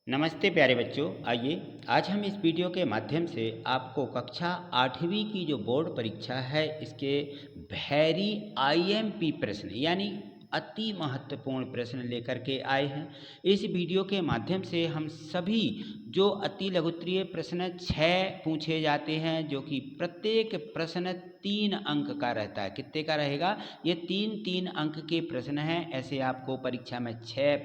नमस्ते प्यारे बच्चों। आइए आज हम इस वीडियो के माध्यम से आपको कक्षा 8वीं की जो बोर्ड परीक्षा है इसके वेरी आईएमपी प्रश्न यानी अति महत्वपूर्ण प्रश्न लेकर के आए हैं। इस वीडियो के माध्यम से हम सभी जो अति लघुत्तरीय प्रश्न 6 पूछे जाते हैं, जो कि प्रत्येक प्रश्न 3 अंक का रहता है। कितने का रहेगा? ये 3-3 अंक के प्रश्न हैं। ऐसे आपको परीक्षा में 6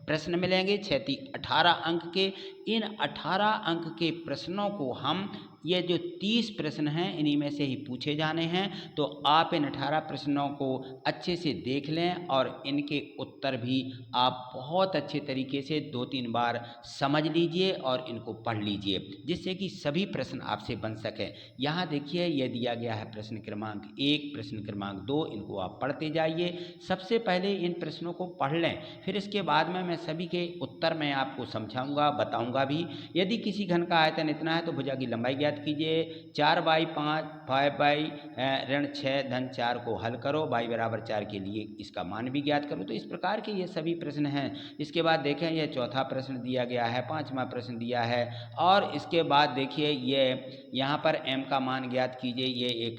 प्रश्न मिलेंगे, 6 3 18 अंक के। इन 18 अंक के प्रश्नों को हम ये जो 30 प्रश्न हैं इन्हीं में से ही पूछे जाने हैं। तो आप इन 18 प्रश्नों को अच्छे से देख लें और इनके उत्तर भी आप बहुत अच्छे तरीके से 2-3 बार समझ लीजिए और इनको पढ़ लीजिए, जिससे कि सभी प्रश्न आपसे बन सकें। यहाँ देखिए, ये दिया गया है प्रश्न क्रमांक 1, प्रश्न क्रमांक 2, इनको आप पढ़ते जाइए। सबसे पहले इन प्रश्नों को पढ़ लें, फिर इसके बाद में मैं सभी के उत्तर मैं आपको समझाऊंगा, बताऊंगा भी। यदि किसी घन का आयतन इतना है तो भुजा की लंबाई ज्ञात कीजिए। 4/5 5/6 को हल करो, y बराबर 4 के लिए इसका मान भी ज्ञात करो। तो इस प्रकार के ये सभी प्रश्न हैं। इसके बाद देखें, ये चौथा प्रश्न दिया गया है, 5वां प्रश्न दिया है। और इसके बाद देखिए, ये यहाँ पर m का मान ज्ञात कीजिए। ये एक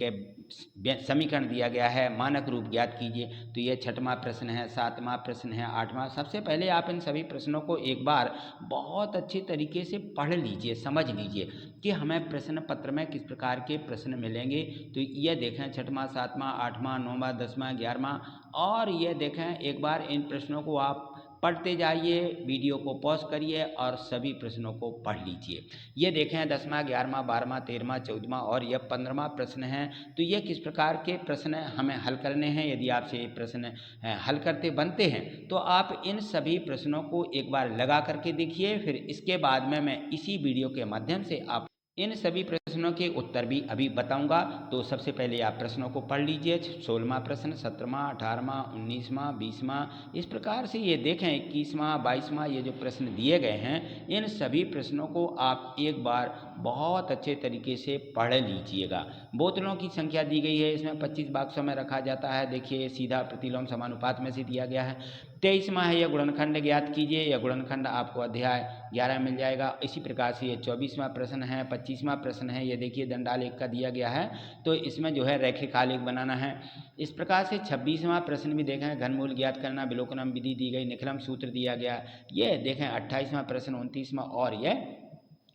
समीकरण दिया गया है, मानक रूप ज्ञात कीजिए। तो ये 6वां प्रश्न है, 7वां प्रश्न है, 8वां। सबसे पहले आप इन सभी प्रश्नों को एक बार बहुत अच्छे तरीके से पढ़ लीजिए, समझ लीजिए कि हमें प्रश्न पत्र में किस प्रकार के प्रश्न मिलेंगे। तो ये देखें 6वां, 7वां, 8वां, 9वां, 10वां, 11वां। और ये देखें, एक बार इन प्रश्नों को आप पढ़ते जाइए, वीडियो को पॉज करिए और सभी प्रश्नों को पढ़ लीजिए। ये देखें 10वां, 11वां, 12वां, 13वां, 14वां और यह 15वां प्रश्न है। तो ये किस प्रकार के प्रश्न हमें हल करने हैं। यदि आपसे ये प्रश्न हल करते बनते हैं तो आप इन सभी प्रश्नों को एक बार लगा करके देखिए। फिर इसके बाद में मैं इसी वीडियो के माध्यम से आप इन सभी प्रश्नों के उत्तर भी अभी बताऊंगा। तो सबसे पहले आप प्रश्नों को पढ़ लीजिए। 16वां प्रश्न, 17वां, 18वां, 19वां, 20वां, इस प्रकार से ये देखें 21वां, 22वां, ये जो प्रश्न दिए गए हैं इन सभी प्रश्नों को आप एक बार बहुत अच्छे तरीके से पढ़ लीजिएगा। बोतलों की संख्या दी गई है, इसमें 25 बॉक्सों में रखा जाता है। देखिए, सीधा प्रतिलोम समानुपात में से दिया गया है। 23वां है, यह गुणनखंड ज्ञात कीजिए। यह गुणनखंड आपको अध्याय 11 मिल जाएगा। इसी प्रकार से ये 24वां प्रश्न है। 25वां प्रश्न है, ये देखिए दंडालेख का दिया गया है, तो इसमें जो है रैखिक आलेख बनाना है। इस प्रकार से 26वां प्रश्न भी देखें, घनमूल ज्ञात करना, विलोकनम विधि दी गई, निखलम सूत्र दिया गया। ये देखें 28वां प्रश्न, 29वां और ये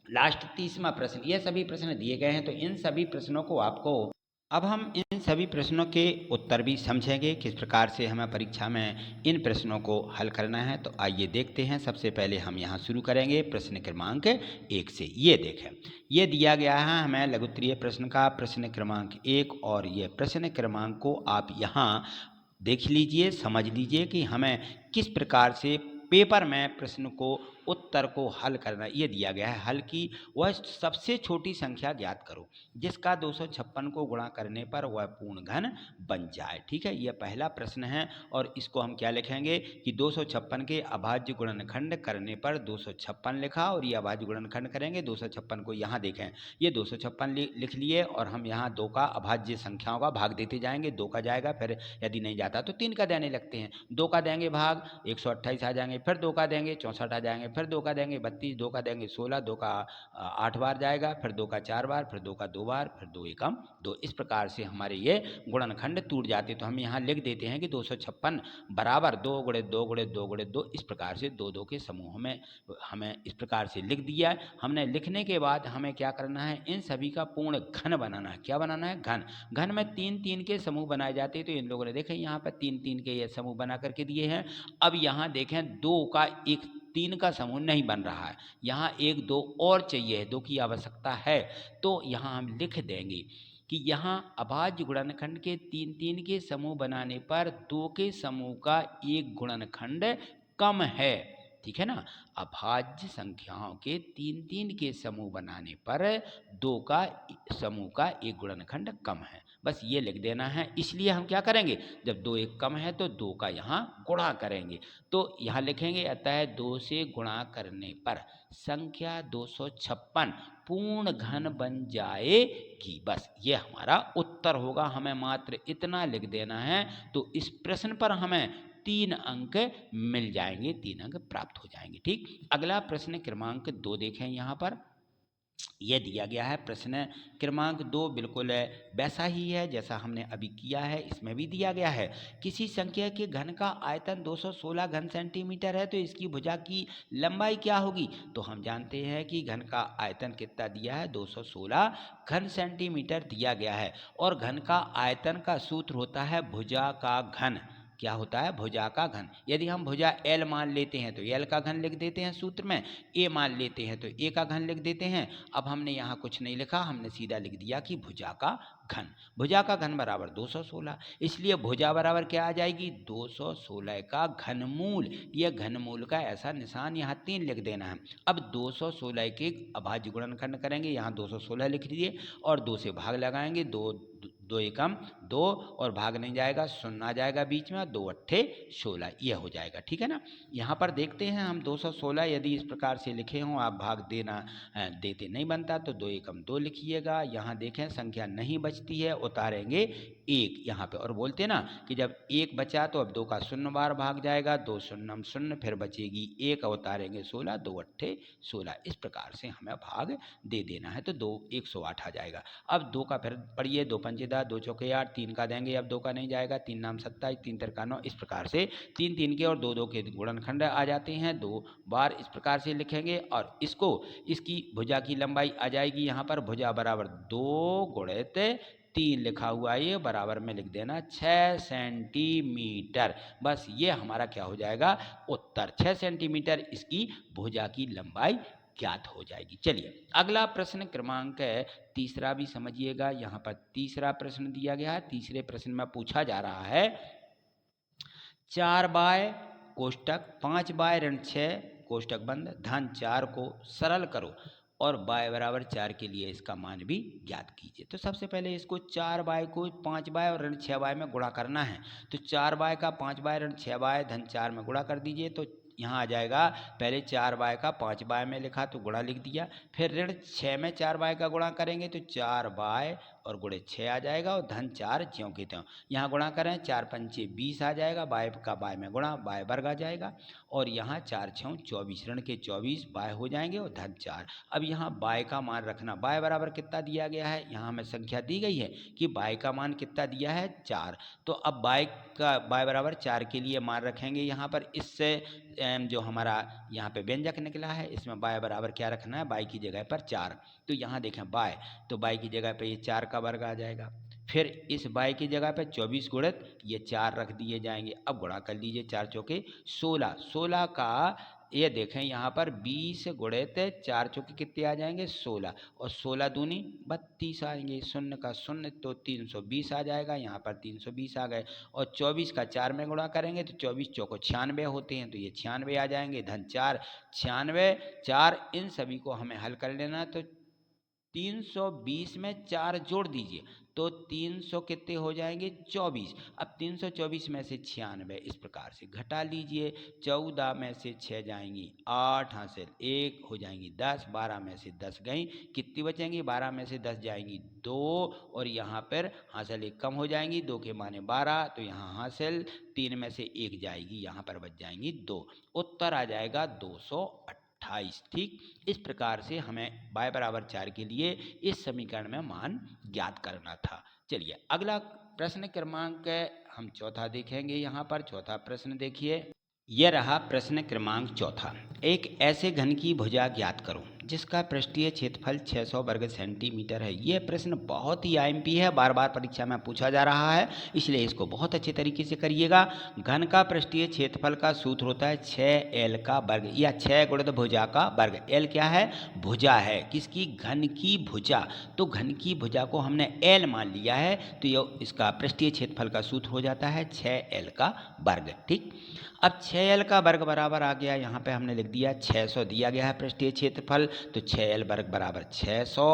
लास्ट 30वां प्रश्न। ये सभी प्रश्न दिए गए हैं। तो इन सभी प्रश्नों को आपको अब हम इन सभी प्रश्नों के उत्तर भी समझेंगे, किस प्रकार से हमें परीक्षा में इन प्रश्नों को हल करना है। तो आइए देखते हैं। सबसे पहले हम यहाँ शुरू करेंगे प्रश्न क्रमांक 1 से। ये देखें, ये दिया गया है हमें लघुत्तरीय प्रश्न का प्रश्न क्रमांक 1, और ये प्रश्न क्रमांक को आप यहाँ देख लीजिए, समझ लीजिए कि हमें किस प्रकार से पेपर में प्रश्न को उत्तर को हल करना। ये दिया गया है, हल की वह सबसे छोटी संख्या ज्ञात करो जिसका 256 को गुणा करने पर वह पूर्ण घन बन जाए। ठीक है, यह पहला प्रश्न है। और इसको हम क्या लिखेंगे कि 256 के अभाज्य गुणनखंड करने पर 256 लिखा, और ये अभाज्य गुणनखंड करेंगे 256 को। यहाँ देखें, ये 256 लिख लिए, और हम यहाँ 2 का अभाज्य संख्याओं का भाग देते जाएंगे। 2 का जाएगा, फिर यदि नहीं जाता तो 3 का देने लगते हैं। 2 का देंगे भाग, 128 आ जाएंगे, फिर 2 का देंगे 64 आ जाएंगे, फिर 2 का देंगे 32, 2 का देंगे 16, 2 का 8 बार जाएगा, फिर 2 का 4 बार, फिर 2 का 2 बार, फिर 2 एकम 2। इस प्रकार से हमारे ये गुणनखंड टूट जाते। तो हम यहाँ लिख देते हैं कि 256 बराबर 2 गुणे 2 गुणे 2 गुणे 2। इस प्रकार से 2 2 के समूह में हमें इस प्रकार से लिख दिया है। हमने लिखने के बाद हमें क्या करना है, इन सभी का पूर्ण घन बनाना है। क्या बनाना है? घन। घन में 3 3 के समूह बनाए जाते हैं। तो इन लोगों ने देखें यहाँ पर 3 3 के ये समूह बना करके दिए हैं। अब यहाँ देखें 2 का एक 3 का समूह नहीं बन रहा है, यहाँ 1 2 और चाहिए है, 2 की आवश्यकता है। तो यहाँ हम लिख देंगे कि यहाँ अभाज्य गुणनखंड के 3 3 के समूह बनाने पर 2 के समूह का एक गुणनखंड कम है। ठीक है ना, अभाज्य संख्याओं के 3 3 के समूह बनाने पर 2 का समूह का एक गुणनखंड कम है। बस ये लिख देना है। इसलिए हम क्या करेंगे, जब 2 एक कम है तो 2 का यहाँ गुणा करेंगे। तो यहाँ लिखेंगे, अतः 2 से गुणा करने पर संख्या 256 पूर्ण घन बन जाएगी। बस ये हमारा उत्तर होगा। हमें मात्र इतना लिख देना है। तो इस प्रश्न पर हमें 3 अंक मिल जाएंगे, 3 अंक प्राप्त हो जाएंगे। ठीक, अगला प्रश्न क्रमांक 2 देखें। यहाँ पर यह दिया गया है प्रश्न क्रमांक 2 बिल्कुल वैसा ही है जैसा हमने अभी किया है, इसमें भी दिया गया है किसी संख्या के घन का आयतन 216 घन सेंटीमीटर है तो इसकी भुजा की लंबाई क्या होगी। तो हम जानते हैं कि घन का आयतन कितना दिया है, 216 घन सेंटीमीटर दिया गया है, और घन का आयतन का सूत्र होता है भुजा का घन। क्या होता है, भुजा का घन। यदि हम भुजा एल मान लेते हैं तो एल का घन लिख देते हैं सूत्र में, ए मान लेते हैं तो ए का घन लिख देते हैं। अब हमने यहाँ कुछ नहीं लिखा, हमने सीधा लिख दिया कि भुजा का घन। भुजा का घन बराबर 216, इसलिए भुजा बराबर क्या आ जाएगी, 216 का घनमूल। यह घनमूल का ऐसा निशान यहाँ 3 लिख देना है। अब 216 के अभाज्य गुणनखंड करेंगे, यहाँ 216 लिख लीजिए और 2 से भाग लगाएंगे, 2 एकम 2 और भाग नहीं जाएगा, शून्य आ जाएगा बीच में, 2 अट्ठे 16 यह हो जाएगा। ठीक है ना। यहाँ पर देखते हैं हम 216 यदि इस प्रकार से लिखे हों, आप भाग देते नहीं बनता तो 2 एकम 2 लिखिएगा। यहाँ देखें संख्या नहीं बचती है, उतारेंगे 1 यहाँ पे, और बोलते ना कि जब 1 बचा तो अब 2 का 0 बार भाग जाएगा, 2 शून्यम 0, फिर बचेगी 1, उतारेंगे 16, 2 अट्ठे 16। इस प्रकार से हमें भाग दे देना है तो 2 108 आ जाएगा। अब 2 का फिर पढ़िए, 2 पंचे 10, 2 चौके 8, 3 का देंगे, अब 2 का नहीं जाएगा, 3 नाम 27, 3 तिरका 9। इस प्रकार से 3 3 के और 2 2 के गुणनखंड आ जाते हैं, 2 बार इस प्रकार से लिखेंगे, और इसकी भुजा की लंबाई आ जाएगी यहाँ पर भुजा बराबर 2 गुणित 3 लिखा हुआ है, ये बराबर में लिख देना 6 सेंटीमीटर। बस ये हमारा क्या हो जाएगा, उत्तर 6 सेंटीमीटर इसकी भुजा की लंबाई ज्ञात हो जाएगी। चलिए अगला प्रश्न क्रमांक 3 भी समझिएगा। यहाँ पर 3 प्रश्न दिया गया है। तीसरे प्रश्न में पूछा जा रहा है 4 बाय कोष्टक 5 बाय ऋण 6 कोष्टक बंद धन 4 को सरल करो और बाय बराबर 4 के लिए इसका मान भी ज्ञात कीजिए। तो सबसे पहले इसको 4 बाय को 5 बाय और ऋण 6 बाय में गुणा करना है। तो 4 बाय का 5 बाय ऋण 6 बाय धन 4 में गुणा कर दीजिए। तो यहाँ आ जाएगा, पहले 4 बाय का 5 बाय में लिखा तो गुणा लिख दिया, फिर ऋण 6 में 4 बाय का गुणा करेंगे तो 4 बाय और गुणे 6 आ जाएगा, और धन 4 ज्यों के त्यों। यहाँ गुणा करें, 4 पंचे 20 आ जाएगा, बाय का बाय में गुणा, बाय वर्ग आ जाएगा, और यहाँ 4 छः 24, ऋण के 24 बाय हो जाएंगे और धन 4। अब यहाँ बाय का मान रखना, बाय बराबर कितना दिया गया है, यहाँ हमें संख्या दी गई है कि बाय का मान कितना दिया है 4। तो अब बाय बराबर 4 के लिए मान रखेंगे यहाँ पर। इससे जो हमारा यहाँ पे व्यंजक निकला है इसमें बाय बराबर क्या रखना है, बाय की जगह पर 4। तो यहाँ देखें बाय, तो बाय की जगह पे ये 4 का वर्ग आ जाएगा, फिर इस बाय की जगह पे 24 गुणित ये 4 रख दिए जाएंगे। अब गुणा कर लीजिए, 4 चौके 16, 16 का ये देखें यहाँ पर 20 गुणित 4 चौके कितने आ जाएंगे 16, और 16 दूनी 32 आएंगे, शून्य का शून्य तो 320 आ जाएगा, यहाँ पर 320 आ गए, और 24 का 4 में गुणा करेंगे तो 24 चौको 96 होते हैं, तो ये 96 आ जाएंगे, धन 4 96 4। इन सभी को हमें हल कर लेना, तो 320 में 4 जोड़ दीजिए तो 300 कितने हो जाएंगे 24। अब 324 में से 96 इस प्रकार से घटा लीजिए, 14 में से 6 जाएंगी 8, हासिल 1 हो जाएंगी 10, 12 में से 10 गई, कितनी बचेंगी 12 में से 10 जाएंगी 2, और यहाँ पर हासिल 1 कम हो जाएंगी, 2 के माने 12, तो यहाँ हासिल 3 में से 1 जाएगी, यहाँ पर बच जाएंगी 2। उत्तर आ जाएगा 228। ठीक, इस प्रकार से हमें बाय बराबर 4 के लिए इस समीकरण में मान ज्ञात करना था। चलिए अगला प्रश्न क्रमांक हम चौथा देखेंगे। यहाँ पर चौथा प्रश्न देखिए, यह रहा प्रश्न क्रमांक चौथा। एक ऐसे घन की भुजा ज्ञात करो जिसका पृष्ठीय क्षेत्रफल 600 वर्ग सेंटीमीटर है। यह प्रश्न बहुत ही आईएमपी है, बार बार परीक्षा में पूछा जा रहा है, इसलिए इसको बहुत अच्छे तरीके से करिएगा। घन का पृष्ठीय क्षेत्रफल का सूत्र होता है 6L का वर्ग, या 6 गुणित भुजा का वर्ग। L क्या है, भुजा है, किसकी, घन की भुजा। तो घन की भुजा को हमने L मान लिया है, तो यह इसका पृष्ठीय क्षेत्रफल का सूत्र हो जाता है 6L का वर्ग। ठीक, अब 6L का वर्ग बराबर आ गया, यहाँ पे हमने लिख दिया 600 दिया गया है पृष्ठीय क्षेत्रफल, तो 6L वर्ग बराबर 600,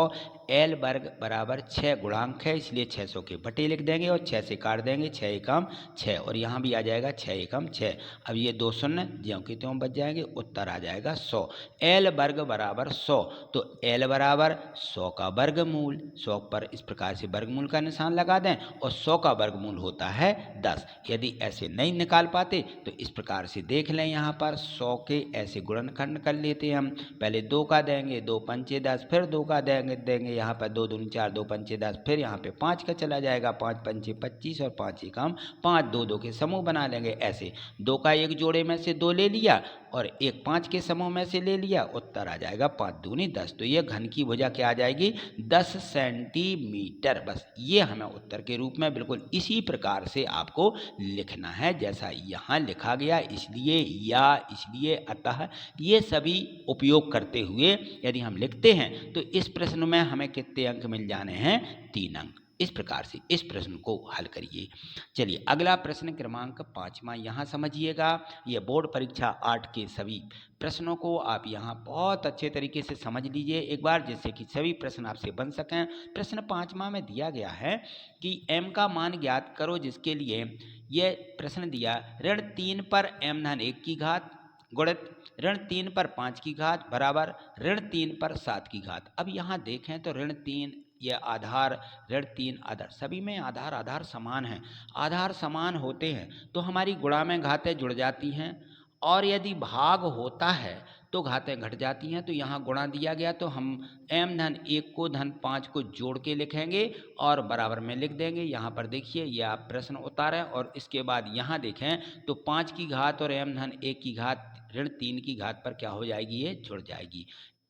एल वर्ग बराबर 6 गुणांक है, इसलिए 600 के बटे लिख देंगे और 6 से काट देंगे, 6 एकम 6 और यहाँ भी आ जाएगा 6 एकम 6। अब ये 2 शून्य ज्यों की त्यों बच जाएंगे, उत्तर आ जाएगा 100। एल वर्ग बराबर 100, तो एल बराबर 100 का वर्गमूल, 100 पर इस प्रकार से वर्गमूल का निशान लगा दें और 100 का वर्गमूल होता है 10। यदि ऐसे नहीं निकाल पाते तो इस प्रकार से देख लें, यहाँ पर 100 के ऐसे गुणनखंड कर लेते हैं हम। पहले 2 का देंगे, 2 पंचे 10, फिर 2 का देंगे यहाँ पर 2 दूनी 4, 2 पंचे 10, फिर यहाँ पे 5 का चला जाएगा, 5 पंचे 25 और 5 एकम 5, 2 2 के समूह बना लेंगे। ऐसे 2 का एक जोड़े में से 2 ले लिया और एक 5 के समूह में से ले लिया, उत्तर आ जाएगा 5 दूनी 10। तो ये घन की भुजा क्या आ जाएगी, 10 सेंटीमीटर। बस ये हमें उत्तर के रूप में बिल्कुल इसी प्रकार से आपको लिखना है जैसा यहाँ लिखा गया। इसलिए या इसलिए अतः ये सभी उपयोग करते हुए यदि हम लिखते हैं तो इस प्रश्न में हमें कितने अंक मिल जाने हैं, 3 अंक। इस प्रकार से इस प्रश्न को हल करिए। चलिए अगला प्रश्न क्रमांक 5वां यहाँ समझिएगा। ये बोर्ड परीक्षा 8 के सभी प्रश्नों को आप यहाँ बहुत अच्छे तरीके से समझ लीजिए एक बार, जिससे कि सभी प्रश्न आपसे बन सकें। प्रश्न 5वां में दिया गया है कि m का मान ज्ञात करो, जिसके लिए ये प्रश्न दिया ऋण 3 पर m धन 1 की घात गुणित ऋण 3 पर 5 की घात बराबर ऋण 3 पर 7 की घात। अब यहाँ देखें तो ऋण 3 यह आधार, ऋण 3 आधार, सभी में आधार समान हैं। आधार समान होते हैं तो हमारी गुणा में घातें जुड़ जाती हैं और यदि भाग होता है तो घातें घट जाती हैं। तो यहाँ गुणा दिया गया तो हम m धन 1 को धन 5 को जोड़ के लिखेंगे और बराबर में लिख देंगे। यहाँ पर देखिए यह आप प्रश्न उतारें और इसके बाद यहाँ देखें तो 5 की घात और m धन 1 की घात ऋण 3 की घात पर क्या हो जाएगी, ये जुड़ जाएगी।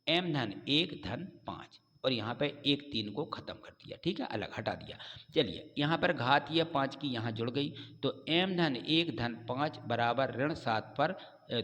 m धन 1 धन 5 और यहाँ पे 1 3 को ख़त्म कर दिया, ठीक है, अलग हटा दिया। चलिए यहाँ पर घात ये 5 की यहाँ जुड़ गई तो m धन 1 धन 5 बराबर ऋण 7 पर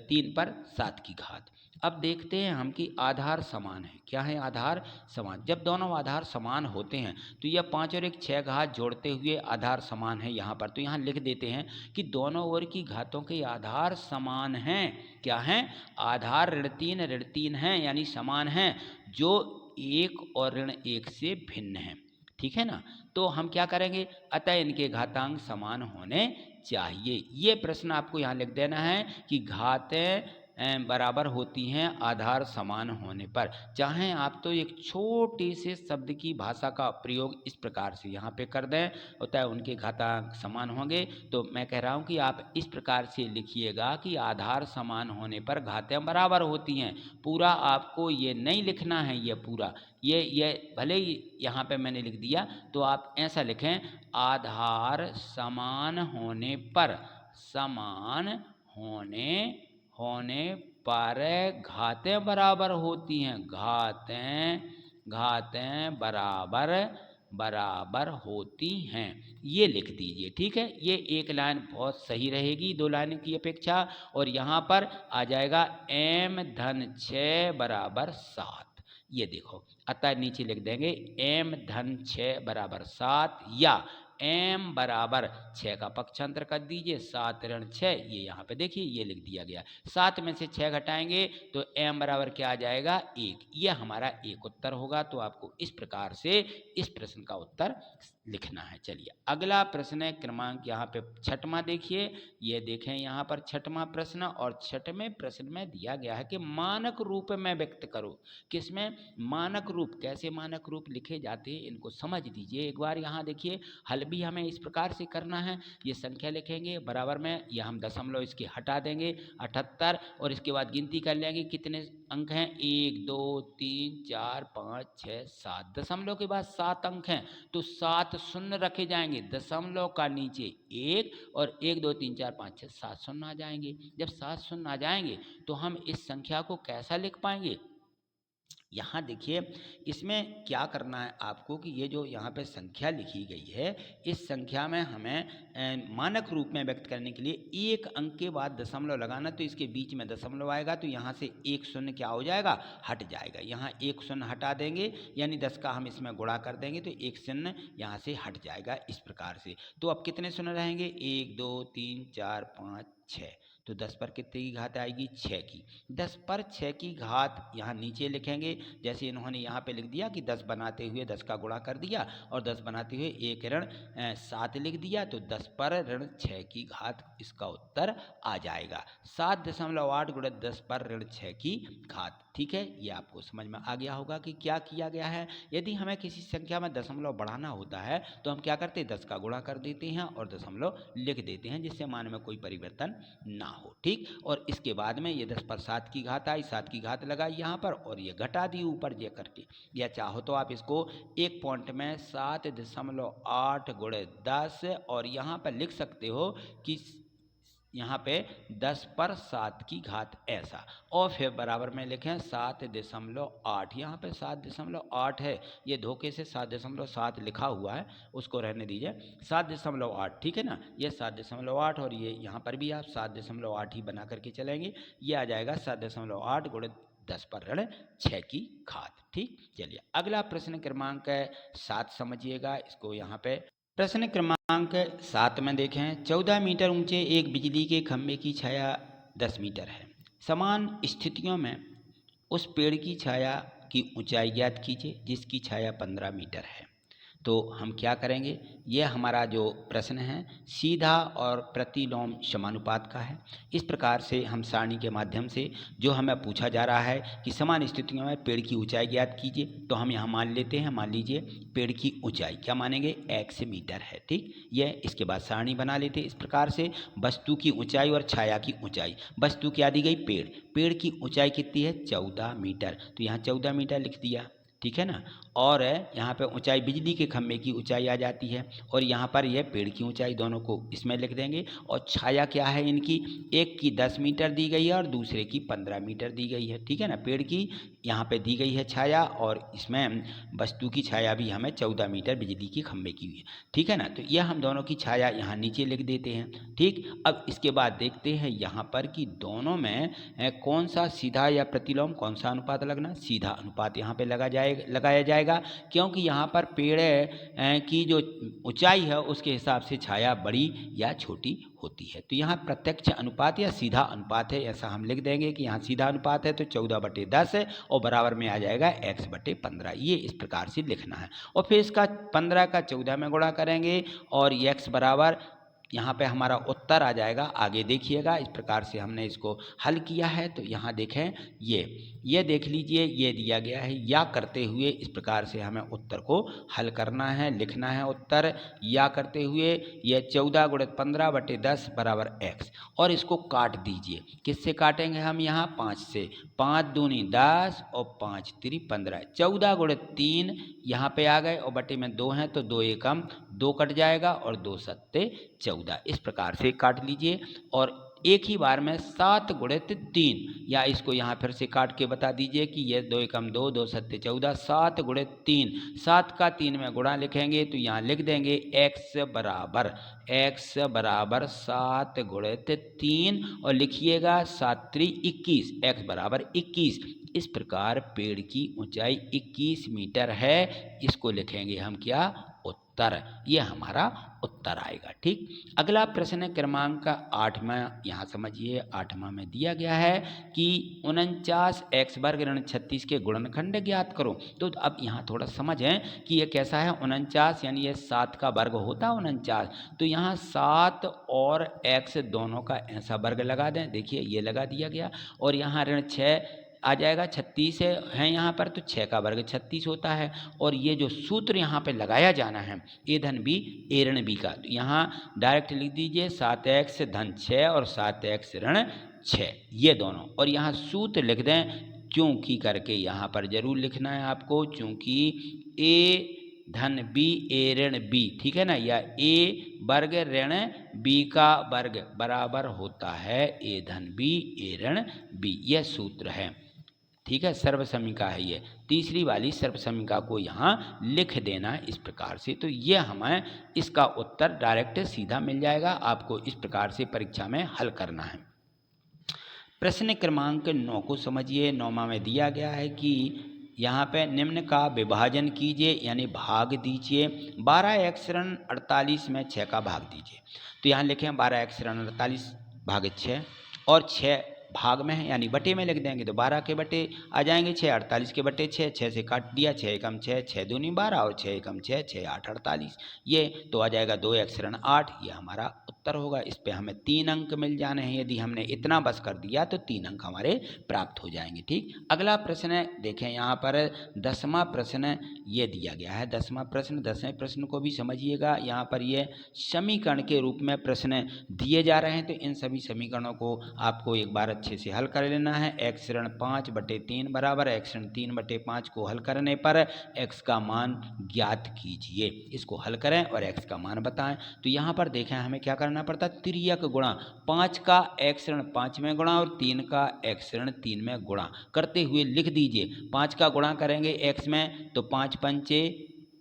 3 पर 7 की घात। अब देखते हैं हम कि आधार समान है। क्या है आधार समान? जब दोनों आधार समान होते हैं तो यह 5 और 1 6 घात जोड़ते हुए आधार समान है यहाँ पर। तो यहाँ लिख देते हैं कि दोनों ओर की घातों के आधार समान हैं। क्या हैं? आधार ऋण 3 हैं, यानी समान हैं, जो 1 और ऋण 1 से भिन्न है, ठीक है ना। तो हम क्या करेंगे, अतः इनके घातांक समान होने चाहिए। ये प्रश्न आपको यहाँ लिख देना है कि घातें बराबर होती हैं आधार समान होने पर। चाहें आप तो एक छोटे से शब्द की भाषा का प्रयोग इस प्रकार से यहाँ पे कर दें, होता है उनके घातांक समान होंगे। तो मैं कह रहा हूँ कि आप इस प्रकार से लिखिएगा कि आधार समान होने पर घातें बराबर होती हैं। पूरा आपको ये नहीं लिखना है, ये पूरा ये भले ही यहाँ पे मैंने लिख दिया तो आप ऐसा लिखें, आधार समान होने पर, समान होने पर घातें बराबर होती हैं, घातें बराबर होती हैं। ये लिख दीजिए, ठीक है। ये एक लाइन बहुत सही रहेगी 2 लाइन की अपेक्षा। और यहाँ पर आ जाएगा m धन 6 बराबर 7। ये देखो, अतः नीचे लिख देंगे m धन 6 बराबर 7 या m बराबर 6 का पक्षांतर कर दीजिए, 7 ऋण 6, ये यहाँ पे देखिए ये लिख दिया गया। 7 में से 6 घटाएंगे तो m बराबर क्या आ जाएगा, 1। ये हमारा एक उत्तर होगा। तो आपको इस प्रकार से इस प्रश्न का उत्तर लिखना है। चलिए अगला प्रश्न है क्रमांक यहाँ पे 6वां देखिए। ये देखें यहाँ पर 6वां प्रश्न, और 6वें प्रश्न में दिया गया है कि मानक रूप में व्यक्त करो। किसमें? मानक रूप। कैसे मानक रूप लिखे जाते हैं इनको समझ लीजिए एक बार। यहाँ देखिए हल भी हमें इस प्रकार से करना है। ये संख्या लिखेंगे बराबर में, यह हम दशमलव इसके हटा देंगे 78 और इसके बाद गिनती कर लेंगे कितने अंक हैं, 1 2 3 4 5 6 7। दशमलव के बाद 7 अंक हैं तो 7 शून्य रखे जाएंगे, दशमलव का नीचे 1 और 1 2 3 4 5 6 7 शून्य आ जाएंगे। जब 7 शून्य आ जाएंगे तो हम इस संख्या को कैसा लिख पाएंगे? यहाँ देखिए इसमें क्या करना है आपको कि ये जो यहाँ पे संख्या लिखी गई है, इस संख्या में हमें मानक रूप में व्यक्त करने के लिए 1 अंक के बाद दशमलव लगाना। तो इसके बीच में दशमलव आएगा तो यहाँ से 1 शून्य क्या हो जाएगा, हट जाएगा। यहाँ 1 शून्य हटा देंगे, यानी 10 का हम इसमें गुणा कर देंगे तो 1 शून्य यहाँ से हट जाएगा इस प्रकार से। तो अब कितने शून्य रहेंगे, 1 2 3 4 5 6। तो 10 पर कितने की घात आएगी, 6 की। 10 पर 6 की घात यहाँ नीचे लिखेंगे, जैसे इन्होंने यहाँ पे लिख दिया कि 10 बनाते हुए 10 का गुणा कर दिया और 10 बनाते हुए 1 ऋण 7 लिख दिया, तो 10 पर ऋण 6 की घात इसका उत्तर आ जाएगा। 7.8 गुणित 10 पर ऋण 6 की घात। ठीक है, ये आपको समझ में आ गया होगा कि क्या किया गया है। यदि हमें किसी संख्या में दशमलव बढ़ाना होता है तो हम क्या करते हैं, 10 का गुणा कर देते हैं और दशमलव लिख देते हैं, जिससे मान में कोई परिवर्तन ना हो। ठीक, और इसके बाद में ये 10 पर 7 की घात आई, 7 की घात लगाई यहाँ पर और ये घटा दी ऊपर ये करके, या चाहो तो आप इसको एक पॉइंट में 7.8 गुणित 10 और यहाँ पर लिख सकते हो कि यहाँ पे 10 पर 7 की घात ऐसा, और फिर बराबर में लिखें 7.8। यहाँ पे 7.8 है, ये धोखे से 7.7 लिखा हुआ है, उसको रहने दीजिए, 7.8। ठीक है ना, ये 7.8 और ये यहाँ पर भी आप 7.8 ही बना करके चलेंगे, ये आ जाएगा 7.8 गुणित 10 पर ऋण 6 की घात। ठीक, चलिए अगला प्रश्न क्रमांक 7 समझिएगा इसको। यहाँ पे प्रश्न क्रमांक 7 में देखें, 14 मीटर ऊंचे एक बिजली के खंभे की छाया 10 मीटर है। समान स्थितियों में उस पेड़ की छाया की ऊंचाई ज्ञात कीजिए जिसकी छाया 15 मीटर है। तो हम क्या करेंगे, ये हमारा जो प्रश्न है सीधा और प्रतिलोम समानुपात का है। इस प्रकार से हम सारणी के माध्यम से जो हमें पूछा जा रहा है कि समान स्थितियों में पेड़ की ऊंचाई ज्ञात कीजिए, तो हम यहाँ मान लेते हैं, मान लीजिए पेड़ की ऊंचाई क्या मानेंगे, x मीटर है। ठीक, ये इसके बाद सारणी बना लेते हैं इस प्रकार से, वस्तु की ऊंचाई और छाया की ऊंचाई। वस्तु क्या दी गई, पेड़, पेड़ की ऊंचाई कितनी है 14 मीटर, तो यहाँ 14 मीटर लिख दिया। ठीक है ना, और यहाँ पे ऊंचाई बिजली के खंभे की ऊंचाई आ जाती है और यहाँ पर यह पेड़ की ऊंचाई, दोनों को इसमें लिख देंगे। और छाया क्या है इनकी, एक की 10 मीटर दी गई है और दूसरे की 15 मीटर दी गई है। ठीक है ना, पेड़ की यहाँ पे दी गई है छाया और इसमें वस्तु की छाया भी हमें 14 मीटर बिजली की खंभे की हुई है। ठीक है ना, तो यह हम दोनों की छाया यहाँ नीचे लिख देते हैं। ठीक, अब इसके बाद देखते हैं यहाँ पर कि दोनों में कौन सा सीधा या प्रतिलोम, कौन सा अनुपात लगना, सीधा अनुपात यहाँ पे लगाया जाएगा, क्योंकि यहाँ पर पेड़ की जो ऊंचाई है उसके हिसाब से छाया बड़ी या छोटी होती है। तो यहाँ प्रत्यक्ष अनुपात या सीधा अनुपात है, ऐसा हम लिख देंगे कि यहाँ सीधा अनुपात है तो 14/10 है और बराबर में आ जाएगा x/15। ये इस प्रकार से लिखना है और फिर इसका 15 का 14 में गुणा करेंगे और x बराबर यहाँ पे हमारा उत्तर आ जाएगा। आगे देखिएगा, इस प्रकार से हमने इसको हल किया है। तो यहाँ देखें, ये देख लीजिए, ये दिया गया है, या करते हुए इस प्रकार से हमें उत्तर को हल करना है, लिखना है उत्तर या करते हुए। ये 14 गुणित 15/10 बराबर x, और इसको काट दीजिए। किससे काटेंगे हम, यहाँ 5 से, 5 दूनी 10 और 5 तिरी 15। 14 गुणित 3 यहाँ पे आ गए और बटे में 2 हैं तो 2 एकम 2 कट जाएगा और 2 सत्ते 14, इस प्रकार से काट लीजिए। और एक ही बार में 7 गुणित 3, या इसको यहाँ फिर से काट के बता दीजिए कि ये 2 एकम 2, 2 सत्ते 14, 7 गुणित 3, 7 का 3 में गुणा लिखेंगे तो यहाँ लिख देंगे x बराबर 7 गुणित 3 और लिखिएगा 7 3 21, x बराबर 21। इस प्रकार पेड़ की ऊंचाई 21 मीटर है, इसको लिखेंगे हम क्या, उत्तर। ये हमारा उत्तर आएगा। ठीक, अगला प्रश्न क्रमांक 8वां, यहाँ समझिए 8वां में दिया गया है कि 49x वर्ग ऋण 36 के गुणनखंड ज्ञात करो। तो अब यहाँ थोड़ा समझें कि ये कैसा है, 49 यानी ये 7 का वर्ग होता है 49, तो यहाँ 7 और x दोनों का ऐसा वर्ग लगा दें, देखिए ये लगा दिया गया, और यहाँ ऋण 6 आ जाएगा, 36 है यहाँ पर, तो 6 का वर्ग 36 होता है। और ये जो सूत्र यहाँ पे लगाया जाना है, ए धन बी ए ऋण बी का, तो यहाँ डायरेक्ट लिख दीजिए 7x धन 6 और 7x ऋण 6, ये दोनों, और यहाँ सूत्र लिख दें चूँकि करके, यहाँ पर जरूर लिखना है आपको, चूँकि ए धन बी ए ऋण बी, ठीक है ना, या ए वर्ग ऋण बी का वर्ग बराबर होता है ए धन बी ए ऋण बी, यह सूत्र है। ठीक है, सर्वसमीका है ये, तीसरी वाली सर्वसमीका को यहाँ लिख देना इस प्रकार से। तो ये हमें इसका उत्तर डायरेक्ट सीधा मिल जाएगा, आपको इस प्रकार से परीक्षा में हल करना है। प्रश्न क्रमांक 9 को समझिए। 9वां में दिया गया है कि यहाँ पे निम्न का विभाजन कीजिए, यानी भाग दीजिए। 12x ऋण 48 में 6 का भाग दीजिए। तो यहाँ लिखें 12x ऋण 48 भाग 6, और 6 भाग में है यानी बटे में लिख देंगे तो 12 के बटे आ जाएंगे 6, 48 के बटे 6, 6 से काट दिया, 6 एकम 6, 6 दूनी 12 और 6 एकम 6, 6 8 48, ये तो आ जाएगा 2x ऋण 8, ये हमारा उत्तर होगा। इस पे हमें 3 अंक मिल जाने हैं। यदि हमने इतना बस कर दिया तो 3 अंक हमारे प्राप्त हो जाएंगे। ठीक, अगला प्रश्न देखें, यहाँ पर 10वां प्रश्न ये दिया गया है। 10वां प्रश्न, 10वें प्रश्न को भी समझिएगा। यहाँ पर ये समीकरण के रूप में प्रश्न दिए जा रहे हैं, तो इन सभी समीकरणों को आपको एक बार अच्छे से हल कर लेना है। x ऋण 5/3 बराबर x ऋण 3/5 को हल करने पर x का मान ज्ञात कीजिए। इसको हल करें और x का मान बताएं। तो यहाँ पर देखें हमें क्या करना पड़ता है, तिर्यक गुणा, 5 का x ऋण 5 में गुणा और 3 का x ऋण 3 में गुणा करते हुए लिख दीजिए। 5 का गुणा करेंगे x में तो 5 पंचे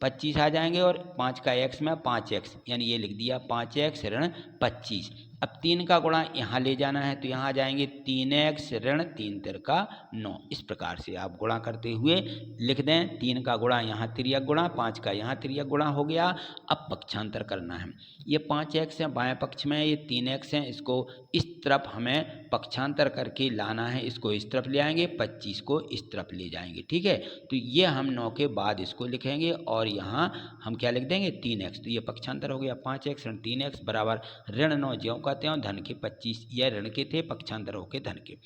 25 आ जाएंगे और 5 का x में 5x, यानी ये लिख दिया 5x ऋण 25। अब 3 का गुणा यहाँ ले जाना है तो यहाँ आ जाएंगे 3x ऋण 3 तिरका 9। इस प्रकार से आप गुणा करते हुए लिख दें। 3 का गुणा यहाँ तिर्यक गुणा, 5 का यहाँ तिर्यक गुणा हो गया। अब पक्षांतर करना है। ये 5x है बाएं पक्ष में, ये 3x है, इसको इस तरफ हमें पक्षांतर करके लाना है। इसको इस तरफ ले आएंगे, 25 को इस तरफ ले जाएंगे। ठीक है, तो ये हम 9 के बाद इसको लिखेंगे और यहाँ हम क्या लिख देंगे 3x। तो ये पक्षांतर हो गया 5x ऋण 3x बराबर ऋण 9 ज्यों कहते हैं धन के 25। यह ऋण के थे, पक्षांतर होके धन के,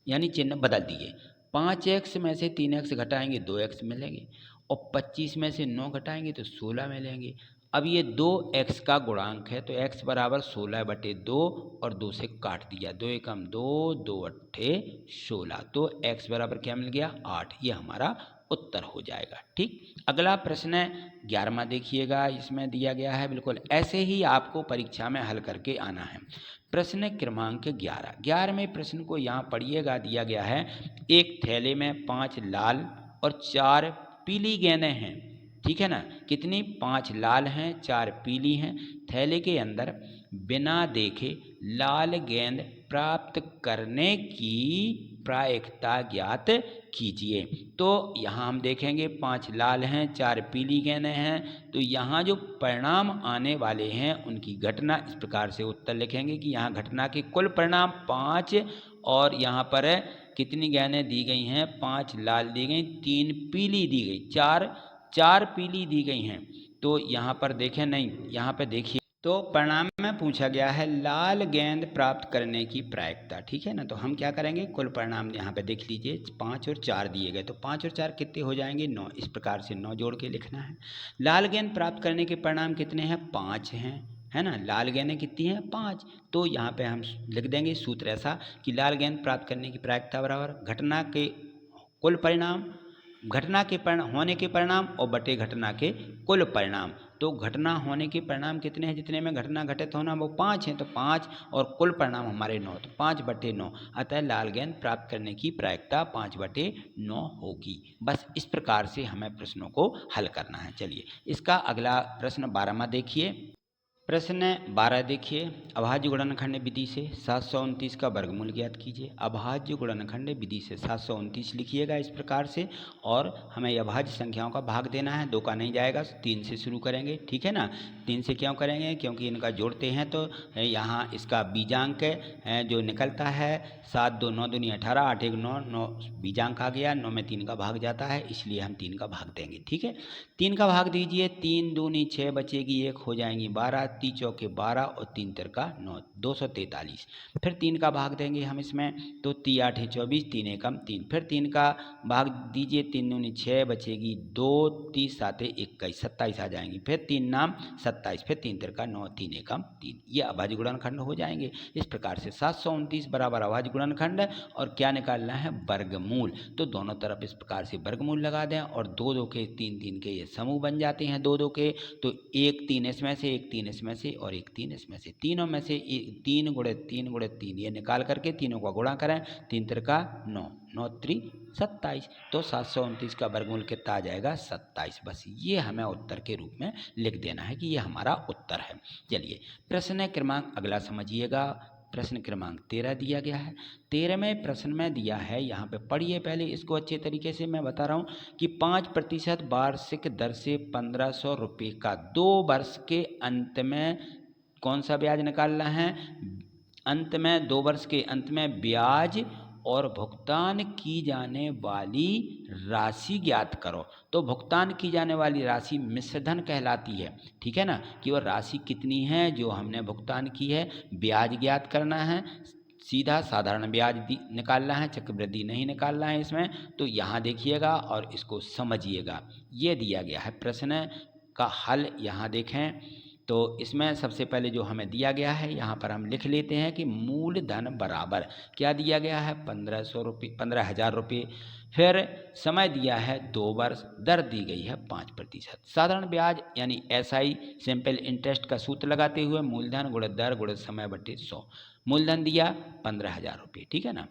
यानी चिन्ह बदल दिए। 5x में से 3x घटाएंगे 2x मिलेंगे और 25 में से 9 घटाएंगे तो 16 मिलेंगे। अब ये 2x का गुणांक है तो x बराबर 16/2 और 2 से काट दिया, 2 एकम 2, 2 अट्ठे 16, तो x बराबर क्या मिल गया 8। ये हमारा उत्तर हो जाएगा। ठीक, अगला प्रश्न 11वां देखिएगा, इसमें दिया गया है बिल्कुल ऐसे ही आपको परीक्षा में हल करके आना है। प्रश्न क्रमांक 11वें प्रश्न को यहाँ पढ़िएगा। दिया गया है, एक थैले में 5 लाल और 4 पीली गेंदें हैं। ठीक है ना, कितनी, 5 लाल हैं 4 पीली हैं। थैले के अंदर बिना देखे लाल गेंद प्राप्त करने की प्रायिकता ज्ञात कीजिए। तो यहाँ हम देखेंगे 5 लाल हैं 4 पीली गेंदें हैं, तो यहाँ जो परिणाम आने वाले हैं उनकी घटना इस प्रकार से उत्तर लिखेंगे कि यहाँ घटना के कुल परिणाम 5 और यहाँ पर कितनी गेंदें दी गई हैं, 5 लाल दी गई, 3 पीली दी गई, 4 पीली दी गई हैं। तो यहाँ पर देखें, नहीं यहाँ पे देखिए, तो परिणाम में पूछा गया है लाल गेंद प्राप्त करने की प्रायिकता। ठीक है ना, तो हम क्या करेंगे, कुल परिणाम यहाँ पे देख लीजिए 5 और 4 दिए गए, तो 5 और 4 कितने हो जाएंगे 9। इस प्रकार से 9 जोड़ के लिखना है। लाल गेंद प्राप्त करने के परिणाम कितने हैं, 5 हैं, है ना, लाल गेंदें कितनी हैं 5। तो यहाँ पे हम लिख देंगे सूत्र ऐसा कि लाल गेंद प्राप्त करने की प्रायिकता बराबर घटना के कुल परिणाम, घटना के होने के परिणाम और बटे घटना के कुल परिणाम। तो घटना होने के परिणाम कितने हैं, जितने में घटना घटित होना वो 5 हैं, तो 5 और कुल परिणाम हमारे 9, तो 5/9। अतः लाल गेंद प्राप्त करने की प्रायिकता 5/9 होगी। बस इस प्रकार से हमें प्रश्नों को हल करना है। चलिए इसका अगला प्रश्न 12वां देखिए। प्रश्न 12 देखिए, अभाज्य गुणनखंड विधि से 729 का वर्गमूल ज्ञात कीजिए। अभाज्य गुणनखंड विधि से 729 लिखिएगा इस प्रकार से, और हमें अभाज्य संख्याओं का भाग देना है। 2 का नहीं जाएगा, 3 से शुरू करेंगे। ठीक है ना, 3 से क्यों करेंगे, क्योंकि इनका जोड़ते हैं तो यहाँ इसका बीजांक जो निकलता है 7 2 9 दूनी 18, 8 1 9, 9 बीजांक आ गया, 9 में 3 का भाग जाता है, इसलिए हम 3 का भाग देंगे। ठीक है, 3 का भाग दीजिए, 3 दूनी 6 बचेगी, 1 हो जाएंगी 12, 3 चौके 12 और 3 तिरका 9, 243। फिर 3 का भाग देंगे हम इसमें, तो 3 8 24, 3 एकम 3। फिर 3 का भाग दीजिए, 3 दूनी 6 बचेगी 2, 30 7 21, 27 आ जाएंगी। फिर 3 नाम 27, फिर 3 तिरका 9, 3 एकम 3। ये अभाज्य गुणनखंड हो जाएंगे। इस प्रकार से 729 बराबर अभाज्य गुणनखंड, और क्या निकालना है, वर्गमूल। तो दोनों तरफ इस प्रकार से वर्गमूल लगा दें और 2 2 के 3 3 के ये समूह बन जाते हैं 2 2 के। तो 1 3 इसमें से, 1 3 इसमें से और 1 3 इसमें से, तीनों में से 3 गुणे 3 गुणे 3 ये निकाल करके तीनों का गुणा करें, 3 तिरका 9, 9 3 27। तो 729 का वर्गमूल कितना आ जाएगा 27। बस ये हमें उत्तर के रूप में लिख देना है कि ये हमारा उत्तर है। चलिए प्रश्न क्रमांक अगला समझिएगा। प्रश्न क्रमांक 13 दिया गया है। 13वें प्रश्न में दिया है, यहाँ पे पढ़िए पहले इसको अच्छे तरीके से। मैं बता रहा हूँ कि 5% वार्षिक दर से 1500 रुपये का 2 वर्ष के अंत में कौन सा ब्याज निकालना है, अंत में 2 वर्ष के अंत में ब्याज और भुगतान की जाने वाली राशि ज्ञात करो। तो भुगतान की जाने वाली राशि मिश्रधन कहलाती है, ठीक है ना, कि वह राशि कितनी है जो हमने भुगतान की है। ब्याज ज्ञात करना है, सीधा साधारण ब्याज निकालना है, चक्रवृद्धि नहीं निकालना है इसमें। तो यहाँ देखिएगा और इसको समझिएगा। ये दिया गया है प्रश्न का हल, यहाँ देखें। तो इसमें सबसे पहले जो हमें दिया गया है यहाँ पर हम लिख लेते हैं कि मूलधन बराबर क्या दिया गया है, 1500 रुपये, 15,000 रुपये। फिर समय दिया है 2 वर्ष, दर दी गई है 5%। साधारण ब्याज यानी SI सिंपल इंटरेस्ट का सूत्र लगाते हुए मूलधन गुणित दर गुणित समय बटे 100। मूलधन दिया 15,000 रुपये, ठीक है ना,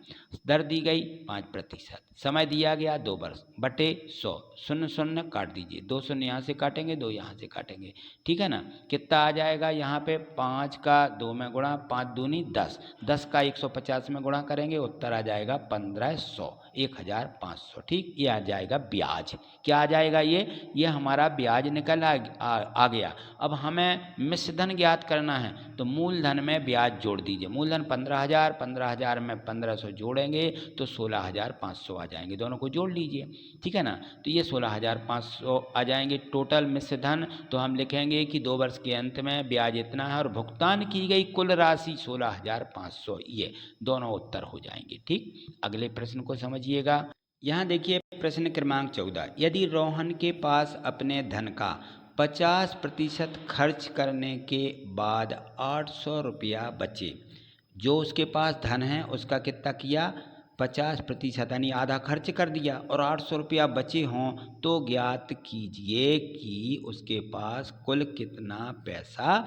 दर दी गई 5%, समय दिया गया 2 वर्ष बटे 100, शून्य शून्य काट दीजिए, 2 शून्य यहाँ से काटेंगे, 2 यहाँ से काटेंगे, ठीक है ना। कितना आ जाएगा यहाँ पे, 5 का 2 में गुणा, 5 दूनी 10, 10 का 150 में गुणा करेंगे, उत्तर आ जाएगा 1500, 1500, ठीक। ये आ जाएगा ब्याज। क्या आ जाएगा, ये हमारा ब्याज निकल आ गया। अब हमें मिश्रधन ज्ञात करना है, तो मूलधन में ब्याज जोड़ दीजिए। मूलधन 15,000, 15,000 में 1500 जोड़ेंगे तो 16,500 आ जाएंगे, दोनों को जोड़ लीजिए, ठीक है ना। तो ये 16,500 आ जाएंगे टोटल मिश्रधन। तो हम लिखेंगे कि 2 वर्ष के अंत में ब्याज इतना है और भुगतान की गई कुल राशि 16,500, ये दोनों उत्तर हो जाएंगे, ठीक। अगले प्रश्न को समझिएगा। यहाँ देखिए प्रश्न क्रमांक 14, यदि रोहन के पास अपने धन का 50% खर्च करने के बाद 800 रुपया बचे, जो उसके पास धन है उसका कितना किया, 50%, यानी आधा खर्च कर दिया, और 800 रुपया बचे हों तो ज्ञात कीजिए कि उसके पास कुल कितना पैसा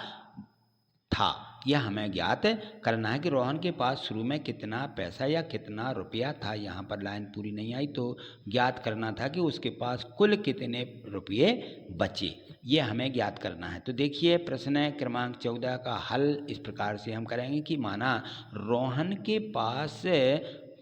था। यह हमें ज्ञात करना है कि रोहन के पास शुरू में कितना पैसा या कितना रुपया था। यहाँ पर लाइन पूरी नहीं आई, तो ज्ञात करना था कि उसके पास कुल कितने रुपये बचे, ये हमें ज्ञात करना है। तो देखिए प्रश्न क्रमांक 14 का हल इस प्रकार से हम करेंगे कि माना रोहन के पास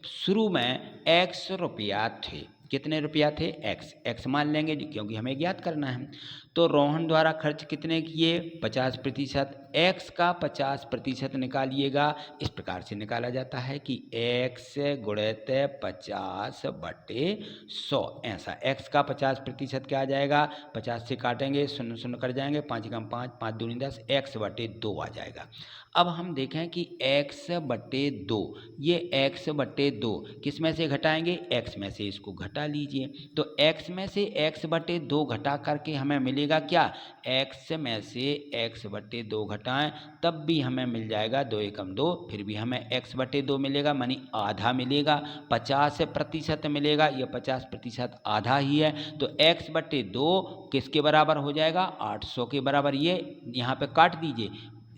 शुरू में x रुपया थे। कितने रुपया थे, x मान लेंगे क्योंकि हमें ज्ञात करना है। तो रोहन द्वारा खर्च कितने किए, 50%, x का 50% निकालिएगा। इस प्रकार से निकाला जाता है कि x गुणित 50 बटे 100, ऐसा। x का 50% क्या आ जाएगा, 50 से काटेंगे, शून्य शून्य कर जाएंगे, 5 कम 5, 5 दूनी 10, x बटे 2 आ जाएगा। अब हम देखें कि x बटे 2, ये x बटे 2 किस में से घटाएंगे, x में से, इसको घटा लीजिए। तो x में से x बटे 2 घटा करके हमें मिलेगा क्या, x में से x बटे 2 घटाएं तब भी हमें मिल जाएगा 2 एकम 2, फिर भी हमें x बटे 2 मिलेगा, मानी आधा मिलेगा। 50% मिलेगा, ये 50% आधा ही है। तो x बटे 2 किसके बराबर हो जाएगा, 800 के बराबर। ये यहाँ पे काट दीजिए,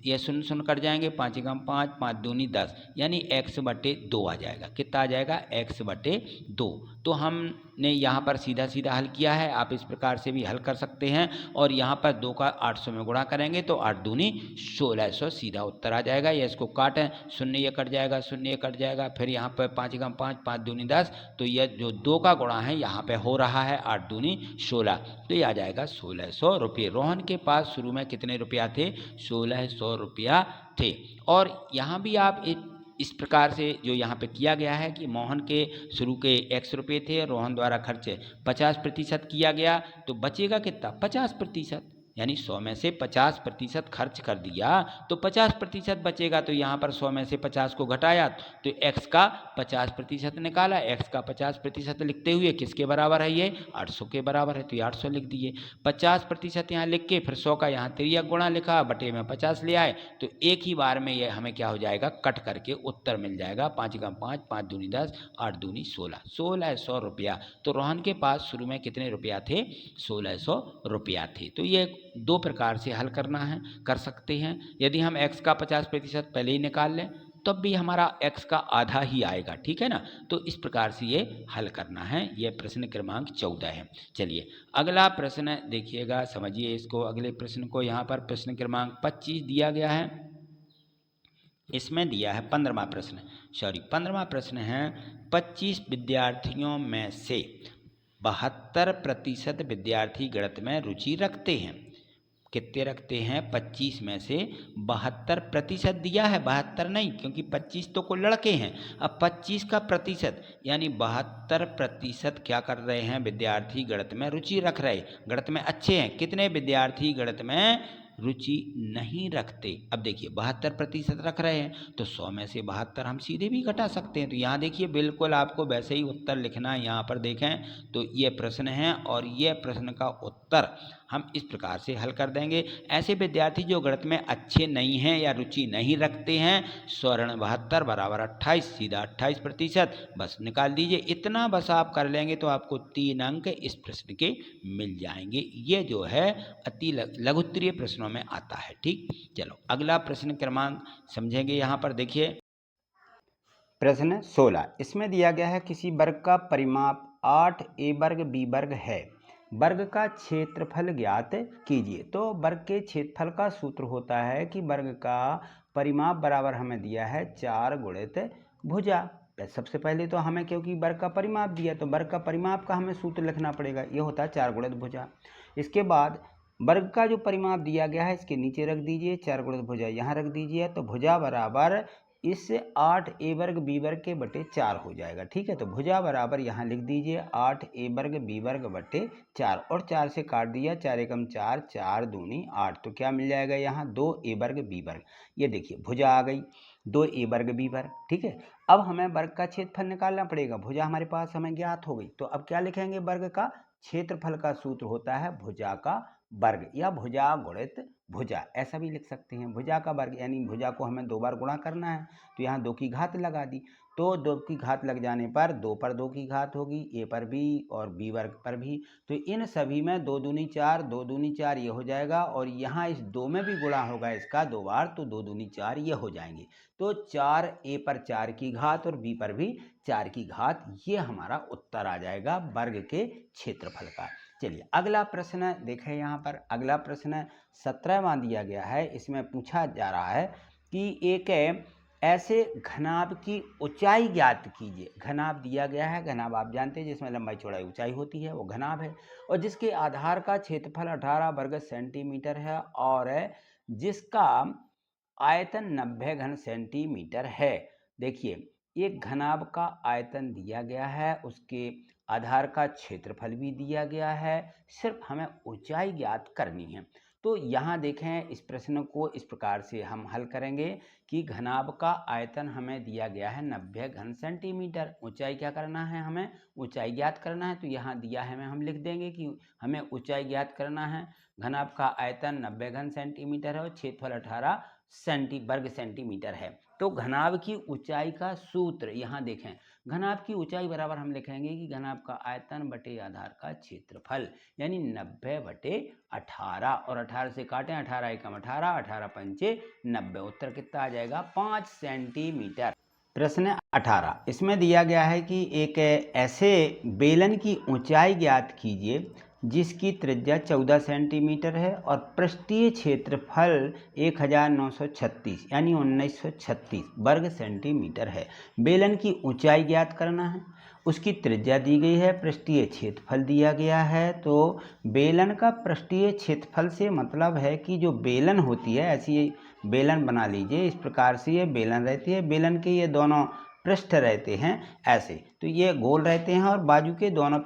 ये शून्य शून्य कट जाएंगे, 5 एकम 5, 5 दूनी 10, यानी x बटे 2 आ जाएगा। कितना आ जाएगा, x बटे 2। तो हमने यहाँ पर सीधा सीधा हल किया है, आप इस प्रकार से भी हल कर सकते हैं। और यहाँ पर 2 का 800 में गुणा करेंगे तो 8 दूनी 1600, सीधा उत्तर आ जाएगा। ये इसको काटें, शून्य ये कट जाएगा, शून्य ये कट जाएगा, फिर यहाँ पर 5 एकम 5, 5 दूनी 10, तो यह जो 2 का गुणा है यहाँ पे हो रहा है 8 दूनी 16, तो ये आ जाएगा 1600 रुपये। रोहन के पास शुरू में कितने रुपया थे, 1600 रुपया थे। और यहाँ भी आप इस प्रकार से जो यहाँ पे किया गया है कि मोहन के शुरू के x रुपये थे, रोहन द्वारा खर्च 50% किया गया, तो बचेगा कितना, 50%, यानी 100 में से 50% खर्च कर दिया तो 50% बचेगा। तो यहाँ पर 100 में से 50 को घटाया तो x का 50% निकाला। x का 50% लिखते हुए किसके बराबर है, ये 800 के बराबर है, तो ये 800 लिख दिए। 50% यहाँ लिख के फिर 100 का यहाँ तिर्यक गुणा लिखा, बटे में 50 ले आए, तो एक ही बार में ये हमें क्या हो जाएगा, कट करके उत्तर मिल जाएगा। 5 एकम 5, 5 दूनी 10, 8 दूनी 16, 1600 रुपया। तो रोहन के पास शुरू में कितने रुपया थे, 1600 रुपया थे। तो ये 2 प्रकार से हल करना है, कर सकते हैं। यदि हम x का 50% पहले ही निकाल लें तब भी हमारा x का आधा ही आएगा, ठीक है ना। तो इस प्रकार से ये हल करना है। ये प्रश्न क्रमांक 14 है। चलिए अगला प्रश्न देखिएगा, समझिए इसको। अगले प्रश्न को यहाँ पर प्रश्न क्रमांक 25 दिया गया है। इसमें दिया है 15वां प्रश्न, 15वां प्रश्न है, 25 विद्यार्थियों में से 72% विद्यार्थी गणित में रुचि रखते हैं। कितने रखते हैं, 25 में से 72% दिया है, 72 नहीं, क्योंकि 25 तो कुल लड़के हैं। अब 25 का प्रतिशत यानी 72% क्या कर रहे हैं, विद्यार्थी गणित में रुचि रख रहे, गणित में अच्छे हैं। कितने विद्यार्थी गणित में रुचि नहीं रखते। अब देखिए 72% रख रहे हैं तो 100 में से 72 हम सीधे भी घटा सकते हैं। तो यहाँ देखिए बिल्कुल आपको वैसे ही उत्तर लिखना है। यहाँ पर देखें तो ये प्रश्न है और ये प्रश्न का उत्तर हम इस प्रकार से हल कर देंगे। ऐसे विद्यार्थी जो गणित में अच्छे नहीं हैं या रुचि नहीं रखते हैं, 100 बराबर 28, सीधा 28% बस निकाल दीजिए। इतना बस आप कर लेंगे तो आपको 3 अंक इस प्रश्न के मिल जाएंगे। ये जो है अति लघुत्तरीय प्रश्नों में आता है। ठीक, चलो अगला प्रश्न क्रमांक समझेंगे। यहाँ पर देखिए प्रश्न 16, इसमें दिया गया है किसी वर्ग का परिमाप 8a वर्ग b वर्ग है, वर्ग का क्षेत्रफल ज्ञात कीजिए। तो वर्ग के क्षेत्रफल का सूत्र होता है कि वर्ग का परिमाप बराबर हमें दिया है 4 गुणित भुजा। सबसे पहले तो हमें, क्योंकि वर्ग का परिमाप दिया तो वर्ग का परिमाप का हमें सूत्र लिखना पड़ेगा, ये होता है 4 गुणित भुजा। इसके बाद वर्ग का जो परिमाप दिया गया है इसके नीचे रख दीजिए, 4 गुणित भुजा यहाँ रख दीजिए, तो भुजा बराबर इस 8a वर्ग b वर्ग के बटे 4 हो जाएगा। ठीक है, तो भुजा बराबर यहाँ लिख दीजिए 8a वर्ग b वर्ग बटे 4 और 4 से काट दिया, 4 एकम 4, 4 दूनी 8, तो क्या मिल जाएगा यहाँ 2a वर्ग b वर्ग। ये देखिए भुजा आ गई 2a वर्ग b वर्ग। ठीक है, अब हमें वर्ग का क्षेत्रफल निकालना पड़ेगा। भुजा हमारे पास हमें ज्ञात हो गई, तो अब क्या लिखेंगे, वर्ग का क्षेत्रफल का सूत्र होता है भुजा का वर्ग या भुजा गुणित भुजा, ऐसा भी लिख सकते हैं। भुजा का वर्ग यानी भुजा को हमें 2 बार गुणा करना है, तो यहाँ 2 की घात लगा दी, तो 2 की घात लग जाने पर 2 पर 2 की घात होगी, ए पर भी और बी वर्ग पर भी, तो इन सभी में 2 दूनी 4, 2 दूनी 4 ये हो जाएगा, और यहाँ इस 2 में भी गुणा होगा इसका 2 बार, तो 2 दूनी 4 ये हो जाएंगे। तो 4 ए पर 4 की घात और बी पर भी 4 की घात, ये हमारा उत्तर आ जाएगा वर्ग के क्षेत्रफल का। चलिए अगला प्रश्न देखें। यहाँ पर अगला प्रश्न 17वां दिया गया है। इसमें पूछा जा रहा है कि एक ऐसे घनाभ की ऊंचाई ज्ञात कीजिए। घनाभ दिया गया है, घनाभ आप जानते हैं जिसमें लंबाई चौड़ाई ऊंचाई होती है, वो घनाभ है, और जिसके आधार का क्षेत्रफल 18 वर्ग सेंटीमीटर है और जिसका आयतन 90 घन सेंटीमीटर है। देखिए एक घनाभ का आयतन दिया गया है, उसके आधार का क्षेत्रफल भी दिया गया है, सिर्फ हमें ऊंचाई ज्ञात करनी है। तो यहाँ देखें इस प्रश्न को इस प्रकार से हम हल करेंगे कि घनाभ का आयतन हमें दिया गया है 90 घन सेंटीमीटर, ऊंचाई क्या करना है, हमें ऊंचाई ज्ञात करना है। तो यहाँ दिया है, हम लिख देंगे कि हमें ऊंचाई ज्ञात करना है। घनाभ का आयतन 90 घन सेंटीमीटर है और क्षेत्रफल 18 वर्ग सेंटीमीटर है। तो घनाभ की ऊंचाई का सूत्र यहाँ देखें, घनाभ की ऊंचाई बराबर हम लिखेंगे कि घनाभ का आयतन बटे आधार का क्षेत्रफल, यानी 90 बटे 18, और 18 से काटें, 18 एकम 18, 18 पंचे 90, उत्तर कितना आ जाएगा 5 सेंटीमीटर। प्रश्न 18, इसमें दिया गया है कि एक ऐसे बेलन की ऊंचाई ज्ञात कीजिए जिसकी त्रिज्या 14 सेंटीमीटर है और पृष्ठीय क्षेत्रफल 1936 यानी 1936 वर्ग सेंटीमीटर है। बेलन की ऊंचाई ज्ञात करना है, उसकी त्रिज्या दी गई है, पृष्ठीय क्षेत्रफल दिया गया है। तो बेलन का पृष्ठीय क्षेत्रफल से मतलब है कि जो बेलन होती है, ऐसी बेलन बना लीजिए, इस प्रकार से ये बेलन रहती है, बेलन के ये दोनों पृष्ठ रहते हैं ऐसे, तो ये गोल रहते हैं और बाजू के दोनों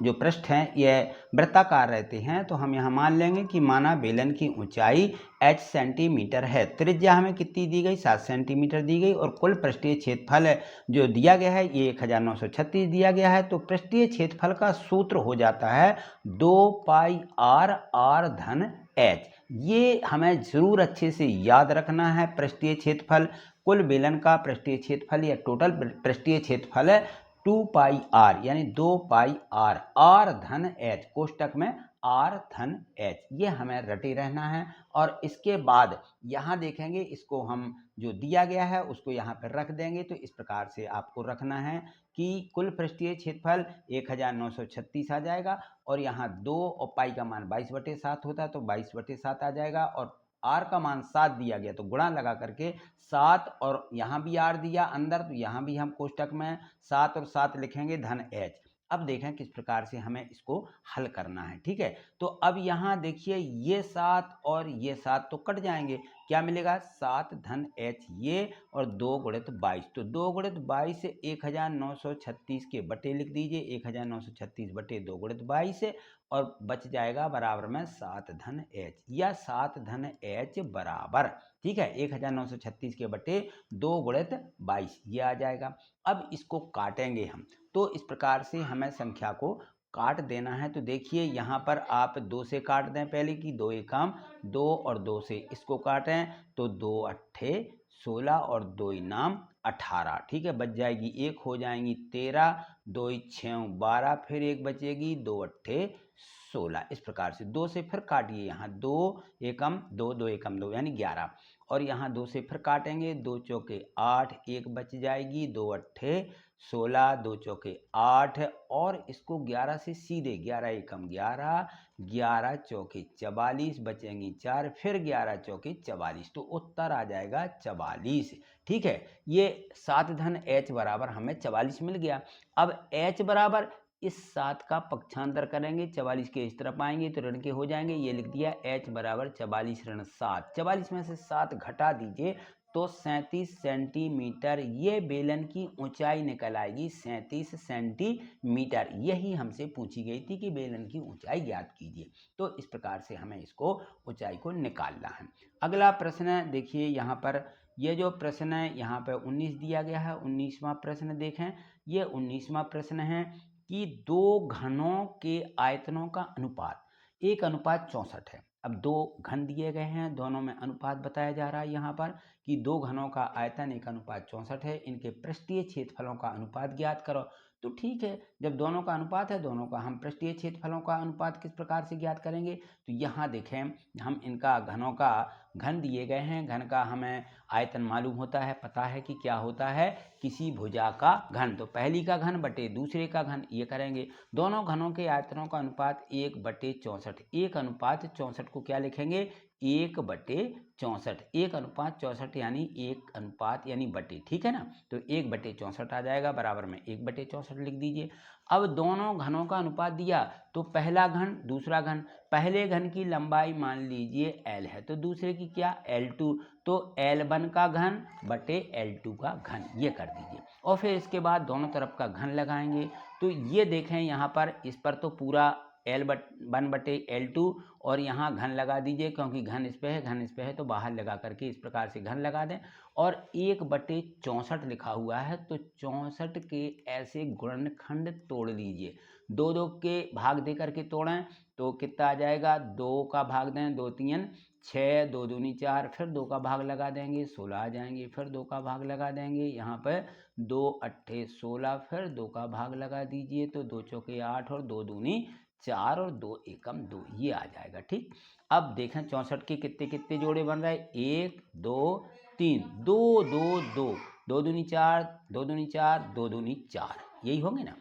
जो पृष्ठ हैं ये वृत्ताकार रहते हैं। तो हम यहाँ मान लेंगे कि माना बेलन की ऊंचाई h सेंटीमीटर है, त्रिज्या हमें कितनी दी गई 7 सेंटीमीटर दी गई, और कुल पृष्ठीय क्षेत्रफल जो दिया गया है ये 1936 दिया गया है। तो पृष्ठीय क्षेत्रफल का सूत्र हो जाता है 2 पाई r धन h। ये हमें जरूर अच्छे से याद रखना है। पृष्ठीय क्षेत्रफल, कुल बेलन का पृष्ठीय क्षेत्रफल या टोटल पृष्ठीय क्षेत्रफल है 2 पाई r यानी 2 पाई r धन h, कोष्टक में r धन h, ये हमें रटे रहना है। और इसके बाद यहाँ देखेंगे, इसको हम जो दिया गया है उसको यहाँ पर रख देंगे। तो इस प्रकार से आपको रखना है कि कुल पृष्ठीय क्षेत्रफल 1936 आ जाएगा, और यहाँ 2 और पाई का मान 22/7 होता है, तो 22/7 आ जाएगा, और r का मान 7 दिया गया तो गुणा लगा करके 7, और यहाँ भी r दिया अंदर, तो यहाँ भी हम कोष्टक में 7 और 7 लिखेंगे धन h, अब देखें किस प्रकार से हमें इसको हल करना है। ठीक है, तो अब यहाँ देखिए ये 7 और ये 7 तो कट जाएंगे, क्या मिलेगा 7 धन h ये और 2 गुणित 22, तो 2 गुणित 22 से 1936 के बटे लिख दीजिए, 1936 बटे 2 गुणित 22 और बच जाएगा बराबर में 7 धन h या 7 धन h बराबर, ठीक है, 1936 के बटे 2 गुणित 22 ये आ जाएगा। अब इसको काटेंगे हम, तो इस प्रकार से हमें संख्या को काट देना है। तो देखिए यहाँ पर आप 2 से काट दें पहले की 2 एकम 2 और 2 से इसको काटें तो 2 अट्ठे 16 और 2 नाम 18, ठीक है, बच जाएगी 1 हो जाएंगी 13, 2 6 12, फिर 1 बचेगी 2 अट्ठे 16, इस प्रकार से 2 से फिर काटिए, यहाँ 2 एकम 2 2 एकम 2 यानी 11 और यहाँ 2 से फिर काटेंगे, 2 चौके 8, 1 बच जाएगी 2 अट्ठे 16, 2 चौके 8 और इसको 11 से सीधे 11 एकम 11, 11 चौके 44 बचेंगी 4, फिर 11 चौके 44, तो उत्तर आ जाएगा 44। ठीक है, ये 7 धन h बराबर हमें 44 मिल गया। अब h बराबर इस 7 का पक्षांतर करेंगे, 44 के इस तरफ आएंगे तो ऋण के हो जाएंगे, ये लिख दिया h बराबर 44 ऋण 7, 44 में से 7 घटा दीजिए तो 37 सेंटीमीटर ये बेलन की ऊंचाई निकल आएगी, 37 सेंटीमीटर, यही हमसे पूछी गई थी कि बेलन की ऊंचाई ज्ञात कीजिए। तो इस प्रकार से हमें इसको ऊंचाई को निकालना है। अगला प्रश्न देखिए, यहाँ पर ये जो प्रश्न है यहाँ पर 19 दिया गया है, 19वां प्रश्न देखें, ये 19वां प्रश्न है कि दो घनों के आयतनों का अनुपात 1:64 है। अब दो घन दिए गए हैं, दोनों में अनुपात बताया जा रहा है यहाँ पर कि दो घनों का आयतन 1:64 है, इनके पृष्ठीय क्षेत्रफलों का अनुपात ज्ञात करो। तो ठीक है, जब दोनों का अनुपात है, दोनों का हम पृष्ठीय क्षेत्रफलों का अनुपात किस प्रकार से ज्ञात करेंगे, तो यहाँ देखें हम इनका घनों का घन दिए गए हैं, घन का हमें आयतन मालूम होता है, पता है कि क्या होता है किसी भुजा का घन, तो पहली का घन बटे दूसरे का घन ये करेंगे। दोनों घनों के आयतनों का अनुपात 1/64, 1:64 को क्या लिखेंगे 1/64, 1:64 यानी 1 अनुपात यानी बटे, ठीक है ना, तो 1/64 आ जाएगा, बराबर में 1/64 लिख दीजिए। अब दोनों घनों का अनुपात दिया तो पहला घन दूसरा घन, पहले घन की लंबाई मान लीजिए L है तो दूसरे की क्या L2, तो L1 का घन बटे L2 का घन ये कर दीजिए और फिर इसके बाद दोनों तरफ का घन लगाएंगे। तो ये देखें यहाँ पर इस पर तो पूरा L1 बटे L2 और यहाँ घन लगा दीजिए, क्योंकि घन इस पे है घन इस पे है तो बाहर लगा करके इस प्रकार से घन लगा दें और 1/64 लिखा हुआ है तो 64 के ऐसे गुणनखंड तोड़ लीजिए, 2 के भाग दे करके तोड़ें तो कितना आ जाएगा, 2 का भाग दें 2 3 6, 2 दूनी 4, फिर 2 का भाग लगा देंगे 16 आ जाएंगे, फिर 2 का भाग लगा देंगे, यहाँ पर 2 अट्ठे 16, फिर 2 का भाग लगा दीजिए तो 2 चौके 8 और 2 दूनी 4 और 2 एकम 2 ये आ जाएगा। ठीक, अब देखें 64 के कितने कितने जोड़े बन रहे हैं, 1 2 3, 2 2 2, 2 दूनी 4, 2 दूनी 4, 2 दूनी 4, यही होंगे ना।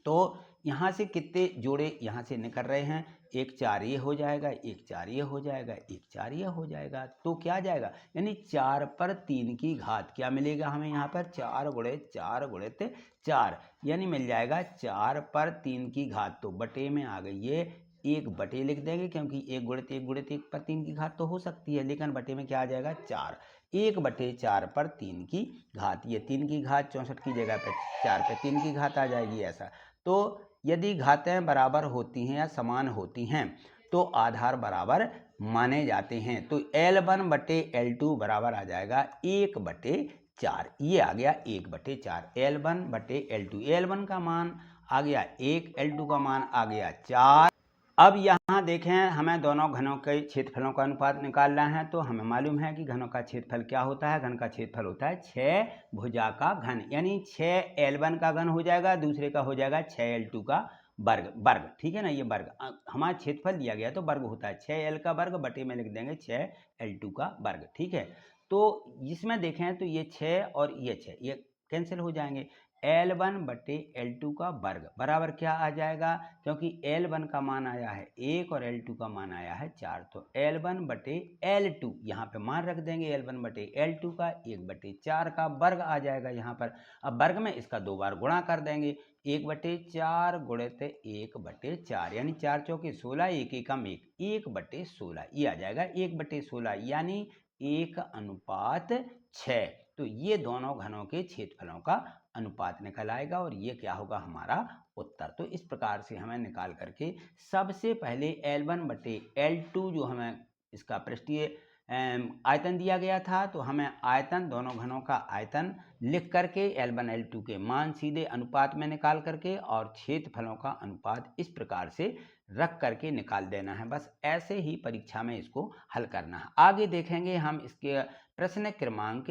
तो यहाँ से कितने जोड़े यहाँ से निकल रहे हैं, 1 4 ये हो जाएगा, 1 4 ये हो जाएगा, 1 4 ये हो जाएगा, तो क्या जाएगा यानी 4 पर 3 की घात क्या मिलेगा हमें यहाँ पर 4 गुणित 4 गुणित 4 यानी मिल जाएगा 4 पर 3 की घात, तो बटे में आ गई ये 1 बटे लिख देंगे क्योंकि 1 गुणित 1 गुणित 1 पर 3 की घात तो हो सकती है, लेकिन बटे में क्या आ जाएगा 4, 1/4 पर 3 की घात, ये 3 की घात 64 की जगह पर 4 पे 3 की घात आ जाएगी ऐसा। तो यदि घातें बराबर होती हैं या समान होती हैं तो आधार बराबर माने जाते हैं, तो L1 बटे L2 बराबर आ जाएगा 1/4, ये आ गया 1/4, L1 बटे L2, L1 का मान आ गया 1, L2 का मान आ गया 4। अब यहाँ देखें हमें दोनों घनों के क्षेत्रफलों का अनुपात निकालना है, तो हमें मालूम है कि घनों का क्षेत्रफल क्या होता है, घन का क्षेत्रफल होता है 6 भुजा का घन, यानी 6 L1 का घन हो जाएगा, दूसरे का हो जाएगा 6 L2 का वर्ग, वर्ग ठीक है ना, ये वर्ग हमारा क्षेत्रफल दिया गया तो वर्ग होता है, 6L का वर्ग बटे में लिख देंगे 6L2 का वर्ग, ठीक है। तो इसमें देखें तो ये 6 और ये 6 ये कैंसिल हो जाएंगे, L1 बटे L2 का वर्ग बराबर क्या आ जाएगा, क्योंकि L1 का मान आया है 1 और L2 का मान आया है 4, तो L1 बटे L2 यहाँ पे मान रख देंगे, L1 बटे L2 का 1 बटे 4 का वर्ग आ जाएगा यहाँ पर। अब वर्ग में इसका 2 बार गुणा कर देंगे, 1 बटे 4 गुणित 1 बटे 4 यानी 4 चौके 16, 1 एकम 1, 1 बटे 16 ये आ जाएगा 1 बटे 16 यानी 1:6। तो ये दोनों घनों के क्षेत्रफलों का अनुपात निकल आएगा और ये क्या होगा हमारा उत्तर। तो इस प्रकार से हमें निकाल करके सबसे पहले L1 बटे L2 जो हमें इसका पृष्ठीय आयतन दिया गया था, तो हमें आयतन दोनों घनों का आयतन लिख करके L1 L2 के मान सीधे अनुपात में निकाल करके और क्षेत्रफलों का अनुपात इस प्रकार से रख करके निकाल देना है। बस ऐसे ही परीक्षा में इसको हल करना है। आगे देखेंगे हम इसके प्रश्न क्रमांक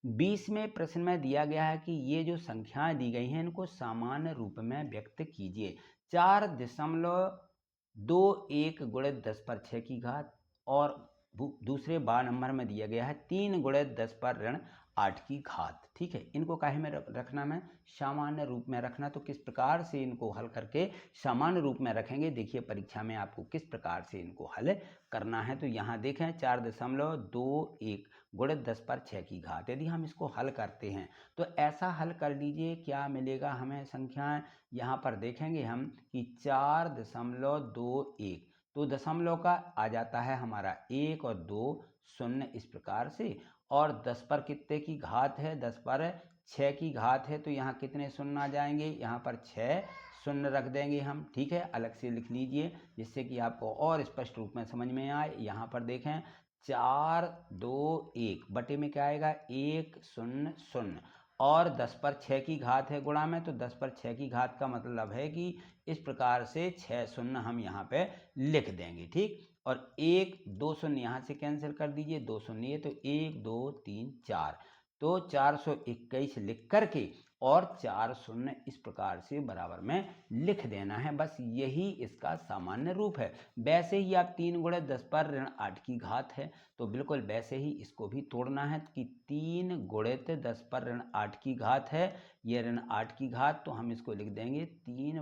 20 में प्रश्न में दिया गया है कि ये जो संख्याएं दी गई हैं इनको सामान्य रूप में व्यक्त कीजिए। 4.21 गुणित 10 पर 6 की घात और दूसरे बार नंबर में दिया गया है 3 गुणित 10 पर ऋण 8 की घात। ठीक है, इनको काहे में रखना, में सामान्य रूप में रखना। तो किस प्रकार से इनको हल करके सामान्य रूप में रखेंगे, देखिए परीक्षा में आपको किस प्रकार से इनको हल करना है। तो यहाँ देखें 4.21 गुणित 10 पर 6 की घात, यदि हम इसको हल करते हैं तो ऐसा हल कर लीजिए, क्या मिलेगा हमें संख्याएं। यहाँ पर देखेंगे हम कि 4.21 तो दशमलव का आ जाता है हमारा 1 और 2 शून्य इस प्रकार से, और 10 पर कितने की घात है, 10 पर 6 की घात है, तो यहाँ कितने शून्य आ जाएंगे, यहाँ पर 6 शून्य रख देंगे हम। ठीक है, अलग से लिख लीजिए जिससे कि आपको और स्पष्ट रूप में समझ में आए। यहाँ पर देखें 4.21 बटे में क्या आएगा 100 और 10 पर 6 की घात है गुणा में, तो 10 पर 6 की घात का मतलब है कि इस प्रकार से 6 शून्य हम यहाँ पे लिख देंगे। ठीक, और 1 2 शून्य यहाँ से कैंसिल कर दीजिए, 2 शून्य तो 1 2 3 4, तो 421 लिख करके और 4 शून्य इस प्रकार से बराबर में लिख देना है। बस यही इसका सामान्य रूप है। वैसे ही आप 3 गुणित 10 पर ऋण 8 की घात है, तो बिल्कुल वैसे ही इसको भी तोड़ना है कि 3 गुणित 10 पर ऋण 8 की घात है, ये ऋण 8 की घात, तो हम इसको लिख देंगे 3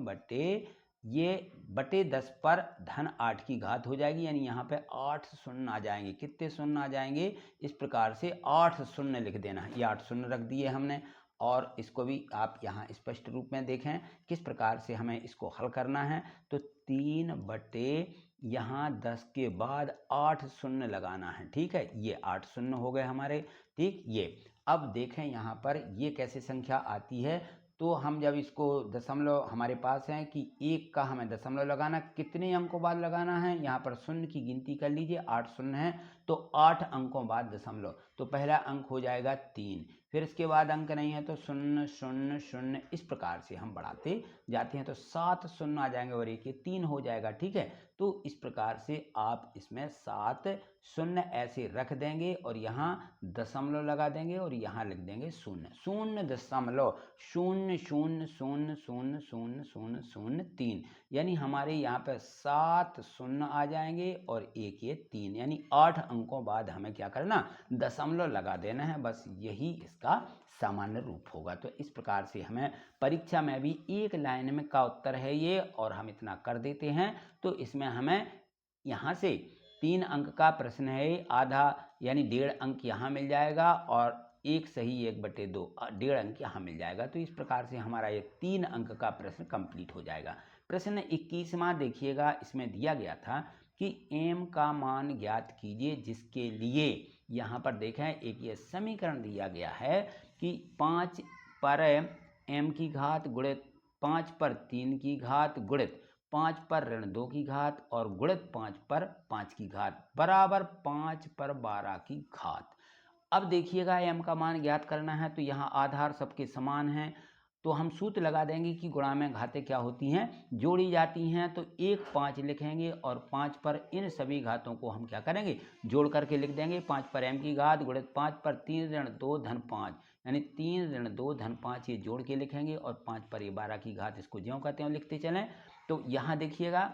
बटे 10 पर धन 8 की घात हो जाएगी, यानी यहाँ पे 8 शून्य आ जाएंगे। कितने शून्य आ जाएंगे, इस प्रकार से 8 शून्य लिख देना है। ये 8 शून्य रख दिए हमने, और इसको भी आप यहाँ स्पष्ट रूप में देखें किस प्रकार से हमें इसको हल करना है। तो 3 बटे यहाँ 10 के बाद 8 शून्य लगाना है। ठीक है, ये 8 शून्य हो गए हमारे। ठीक, ये अब देखें यहाँ पर ये कैसे संख्या आती है। तो हम जब इसको दशमलव हमारे पास है कि 1 का हमें दशमलव लगाना, कितने अंकों बाद लगाना है, यहाँ पर शून्य की गिनती कर लीजिए, 8 शून्य है तो 8 अंकों बाद दशमलव, तो पहला अंक हो जाएगा 3, फिर इसके बाद अंक नहीं है तो 0 0 0 इस प्रकार से हम बढ़ाते जाते हैं, तो 7 शून्य आ जाएंगे और एक 3 हो जाएगा। ठीक है, तो इस प्रकार से आप इसमें 7 शून्य ऐसे रख देंगे और यहाँ दशमलव लगा देंगे और यहाँ लिख देंगे 0.0000000003, यानी हमारे यहाँ पे 7 शून्य आ जाएंगे और एक ये 3, यानी 8 अंकों बाद हमें क्या करना, दशमलव लगा देना है। बस यही इसका सामान्य रूप होगा। तो इस प्रकार से हमें परीक्षा में भी एक लाइन में का उत्तर है ये, और हम इतना कर देते हैं। तो इसमें हमें यहाँ से 3 अंक का प्रश्न है, आधा यानी 1.5 अंक यहाँ मिल जाएगा और एक सही 1/2 1.5 अंक यहाँ मिल जाएगा। तो इस प्रकार से हमारा ये 3 अंक का प्रश्न कंप्लीट हो जाएगा। प्रश्न 21वां देखिएगा, इसमें दिया गया था कि m का मान ज्ञात कीजिए, जिसके लिए यहाँ पर देखें एक ये समीकरण दिया गया है कि 5 पर m की घात गुणित 5 पर 3 की घात गुणित 5 पर ऋण 2 की घात और गुणित 5 पर 5 की घात बराबर 5 पर 12 की घात। अब देखिएगा m का मान ज्ञात करना है, तो यहाँ आधार सबके समान हैं, तो हम सूत्र लगा देंगे कि गुणा में घातें क्या होती हैं, जोड़ी जाती हैं। तो 1 5 लिखेंगे और 5 पर इन सभी घातों को हम क्या करेंगे, जोड़ करके लिख देंगे। 5 पर m की घात गुणित 5 पर 3 ऋण 2 धन 5, यानी 3 ऋण 2 धन 5 ये जोड़ के लिखेंगे और 5 पर ये 12 की घात, इसको ज्यों का त्यों लिखते चलें। तो यहाँ देखिएगा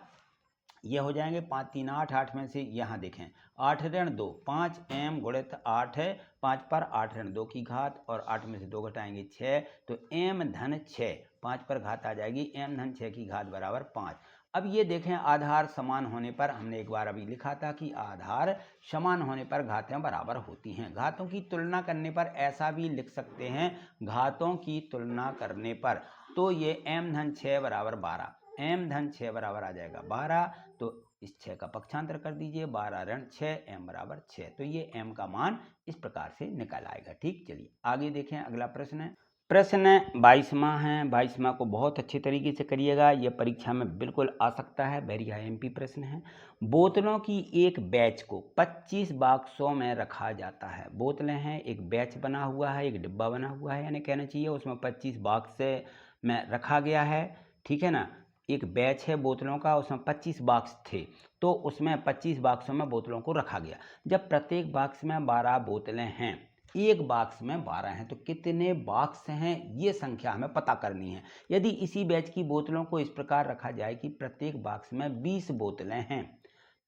ये हो जाएंगे 5 3 8, 8 में से यहाँ देखें 8 ऋण 2, 5 m गुणित 8 है, 5 पर 8 ऋण 2 की घात और 8 में से 2 घटाएंगे 6, तो m धन 6, 5 पर घात आ जाएगी m धन 6 की घात बराबर 5। अब ये देखें आधार समान होने पर, हमने एक बार अभी लिखा था कि आधार समान होने पर घातें बराबर होती हैं। घातों की तुलना करने पर ऐसा भी लिख सकते हैं, घातों की तुलना करने पर, तो ये m धन 6 बराबर 12, m धन 6 बराबर आ जाएगा 12, तो इस 6 का पक्षांतर कर दीजिए, 12 ऋण 6, m बराबर 6, तो ये m का मान इस प्रकार से निकल आएगा। ठीक, चलिए आगे देखें अगला प्रश्न है। प्रश्न 22वां है। 22वां को बहुत अच्छे तरीके से करिएगा, यह परीक्षा में बिल्कुल आ सकता है, वेरी IMP प्रश्न है। बोतलों की एक बैच को 25 बॉक्सों में रखा जाता है। बोतलें हैं, एक बैच बना हुआ है, एक डिब्बा बना हुआ है, यानी कहना चाहिए उसमें 25 बॉक्स में रखा गया है, ठीक है ना। एक बैच है बोतलों का, उसमें 25 बॉक्स थे, तो उसमें 25 बॉक्सों में बोतलों को रखा गया। जब प्रत्येक बॉक्स में 12 बोतलें हैं, एक बॉक्स में 12 हैं, तो कितने बॉक्स हैं ये संख्या हमें पता करनी है। यदि इसी बैच की बोतलों को इस प्रकार रखा जाए कि प्रत्येक बॉक्स में 20 बोतलें हैं,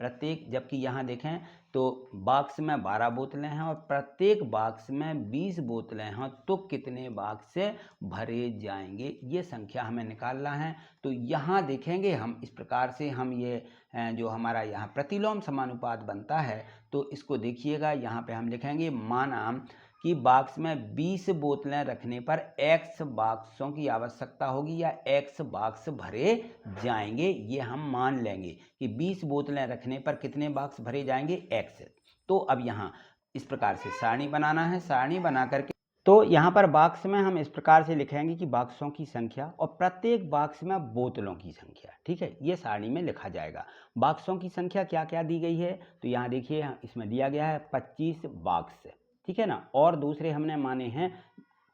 प्रत्येक, जबकि यहाँ देखें तो बॉक्स में 12 बोतलें हैं और प्रत्येक बॉक्स में 20 बोतलें हैं, तो कितने बॉक्स से भरे जाएंगे ये संख्या हमें निकालना है। तो यहाँ देखेंगे हम इस प्रकार से, हम ये जो हमारा यहाँ प्रतिलोम समानुपात बनता है, तो इसको देखिएगा, यहाँ पे हम लिखेंगे माना कि बॉक्स में 20 बोतलें रखने पर x बॉक्सों की आवश्यकता होगी या x बॉक्स भरे जाएंगे, ये हम मान लेंगे कि 20 बोतलें रखने पर कितने बॉक्स भरे जाएंगे, x। तो अब यहाँ इस प्रकार से सारणी बनाना है, सारणी बना करके तो यहाँ पर बॉक्स में हम इस प्रकार से लिखेंगे कि बॉक्सों की संख्या और प्रत्येक बॉक्स में बोतलों की संख्या, ठीक है, ये सारणी में लिखा जाएगा। बॉक्सों की संख्या क्या क्या दी गई है, तो यहाँ देखिए इसमें दिया गया है 25 बॉक्स, ठीक है ना, और दूसरे हमने माने हैं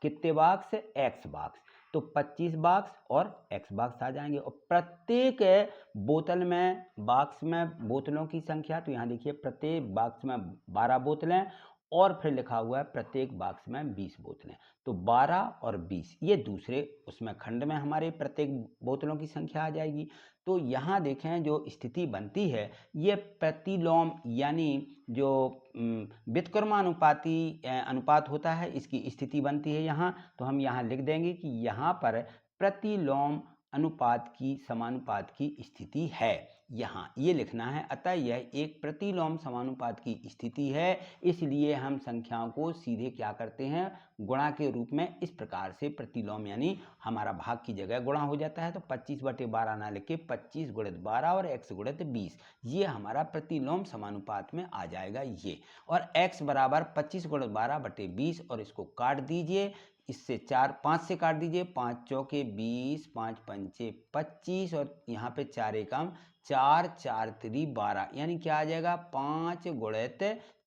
कितने बॉक्स, x बॉक्स, तो 25 बॉक्स और x बॉक्स आ जाएंगे। और प्रत्येक बोतल में बॉक्स में बोतलों की संख्या, तो यहाँ देखिए प्रत्येक बॉक्स में 12 बोतलें और फिर लिखा हुआ है प्रत्येक बॉक्स में 20 बोतलें, तो 12 और 20 ये दूसरे उसमें खंड में हमारे प्रत्येक बोतलों की संख्या आ जाएगी। तो यहाँ देखें जो स्थिति बनती है, ये प्रतिलोम यानी जो व्युत्क्रमानुपाती अनुपात होता है, इसकी स्थिति बनती है यहाँ। तो हम यहाँ लिख देंगे कि यहाँ पर प्रतिलोम अनुपात की समानुपात की स्थिति है, यहाँ ये लिखना है। अतः यह एक प्रतिलोम समानुपात की स्थिति है, इसलिए हम संख्याओं को सीधे क्या करते हैं, गुणा के रूप में इस प्रकार से प्रतिलोम यानी हमारा भाग की जगह गुणा हो जाता है। तो 25/12 ना लिख के 25 गुणित 12 और x गुणित 20, ये हमारा प्रतिलोम समानुपात में आ जाएगा ये। और x बराबर 25 गुणित 12/20 और इसको काट दीजिए, इससे 5 से काट दीजिए, 5 चौके 20, 5 पंचे 25 और यहाँ पे 4 एकम 4, 4 3 12, यानी क्या आ जाएगा 5 गुणित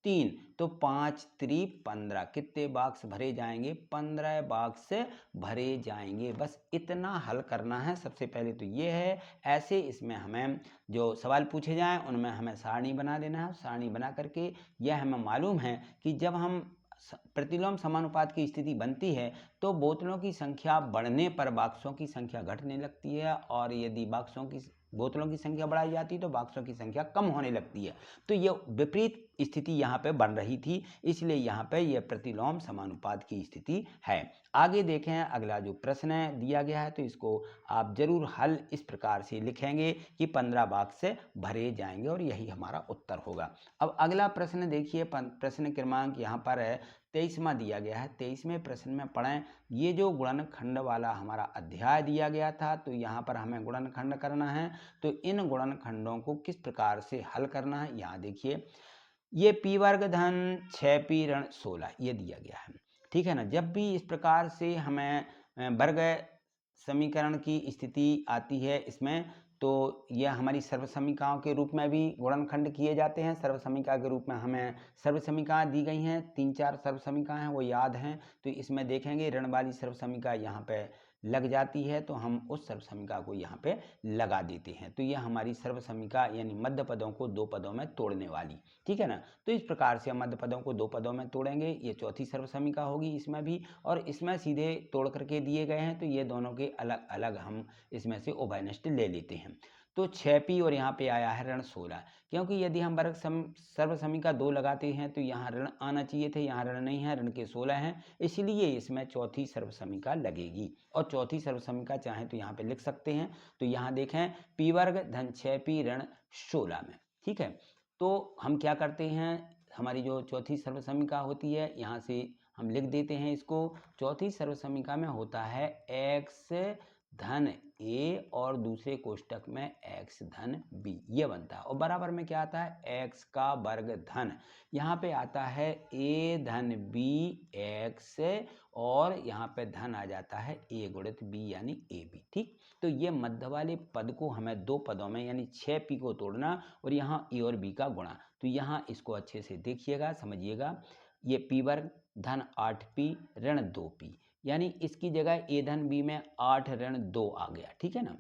3, तो 5 3 15, कितने बॉक्स भरे जाएंगे, 15 बॉक्स भरे जाएंगे। बस इतना हल करना है। सबसे पहले तो ये है, ऐसे इसमें हमें जो सवाल पूछे जाएं उनमें हमें सारणी बना देना है। सारणी बना करके यह हमें मालूम है कि जब हम प्रतिलोम समानुपात की स्थिति बनती है तो बोतलों की संख्या बढ़ने पर बॉक्सों की संख्या घटने लगती है, और यदि बोतलों की संख्या बढ़ाई जाती है तो बॉक्सों की संख्या कम होने लगती है। तो ये विपरीत स्थिति यहाँ पे बन रही थी, इसलिए यहाँ पे ये प्रतिलोम समानुपात की स्थिति है। आगे देखें अगला जो प्रश्न दिया गया है, तो इसको आप जरूर हल इस प्रकार से लिखेंगे कि 15 बॉक्स से भरे जाएंगे और यही हमारा उत्तर होगा। अब अगला प्रश्न देखिए, प्रश्न क्रमांक यहाँ पर है 23वां दिया गया है। 23वें प्रश्न में पढ़ें, ये जो गुणनखंड वाला हमारा अध्याय दिया गया था, तो यहाँ पर हमें गुणनखंड करना है। तो इन गुणनखंडों को किस प्रकार से हल करना है, यहाँ देखिए ये p वर्ग धन 6p ऋण 16 ये दिया गया है, ठीक है ना। जब भी इस प्रकार से हमें वर्ग समीकरण की स्थिति आती है इसमें, तो यह हमारी सर्वसमीकाओं के रूप में भी गुणनखंड किए जाते हैं। सर्वसमीका के रूप में हमें सर्वसमीकाएं दी गई हैं, 3-4 सर्वसमीकाएं हैं, वो याद हैं। तो इसमें देखेंगे ऋण वाली सर्वसमीका यहाँ पे लग जाती है, तो हम उस सर्वसमीका को यहाँ पे लगा देते हैं। तो यह हमारी सर्वसमीका यानी मध्य पदों को 2 पदों में तोड़ने वाली, ठीक है ना। तो इस प्रकार से हम मध्य पदों को 2 पदों में तोड़ेंगे। ये चौथी सर्वसमीका होगी इसमें भी, और इसमें सीधे तोड़ करके दिए गए हैं, तो ये दोनों के अलग अलग हम इसमें से उभयनिष्ठ ले लेते हैं। तो 6p और यहाँ पे आया है ऋण 16, क्योंकि यदि हम वर्ग सर्वसमीका 2 लगाते हैं तो यहाँ ऋण आना चाहिए थे, यहाँ ऋण नहीं है, ऋण के 16 हैं, इसलिए इसमें चौथी सर्वसमीका लगेगी। और चौथी सर्वसमीका चाहें तो यहाँ पे लिख सकते हैं। तो यहाँ देखें p वर्ग धन 6p ऋण 16 में, ठीक है। तो हम क्या करते हैं, हमारी जो चौथी सर्वसमीका होती है यहाँ से हम लिख देते हैं इसको। चौथी सर्वसमीका में होता है x धन a और दूसरे कोष्टक में x धन b, ये बनता है। और बराबर में क्या आता है, x का वर्ग धन, यहाँ पे आता है a धन b x, और यहाँ पे धन आ जाता है a गुणित b यानी ab, ठीक। तो ये मध्य वाले पद को हमें दो पदों में यानी 6p को तोड़ना और यहाँ a और b का गुणा। तो यहाँ इसको अच्छे से देखिएगा, समझिएगा। ये p वर्ग धन 8p ऋण 2p, यानी इसकी जगह a धन b में 8 ऋण 2 आ गया, ठीक है ना।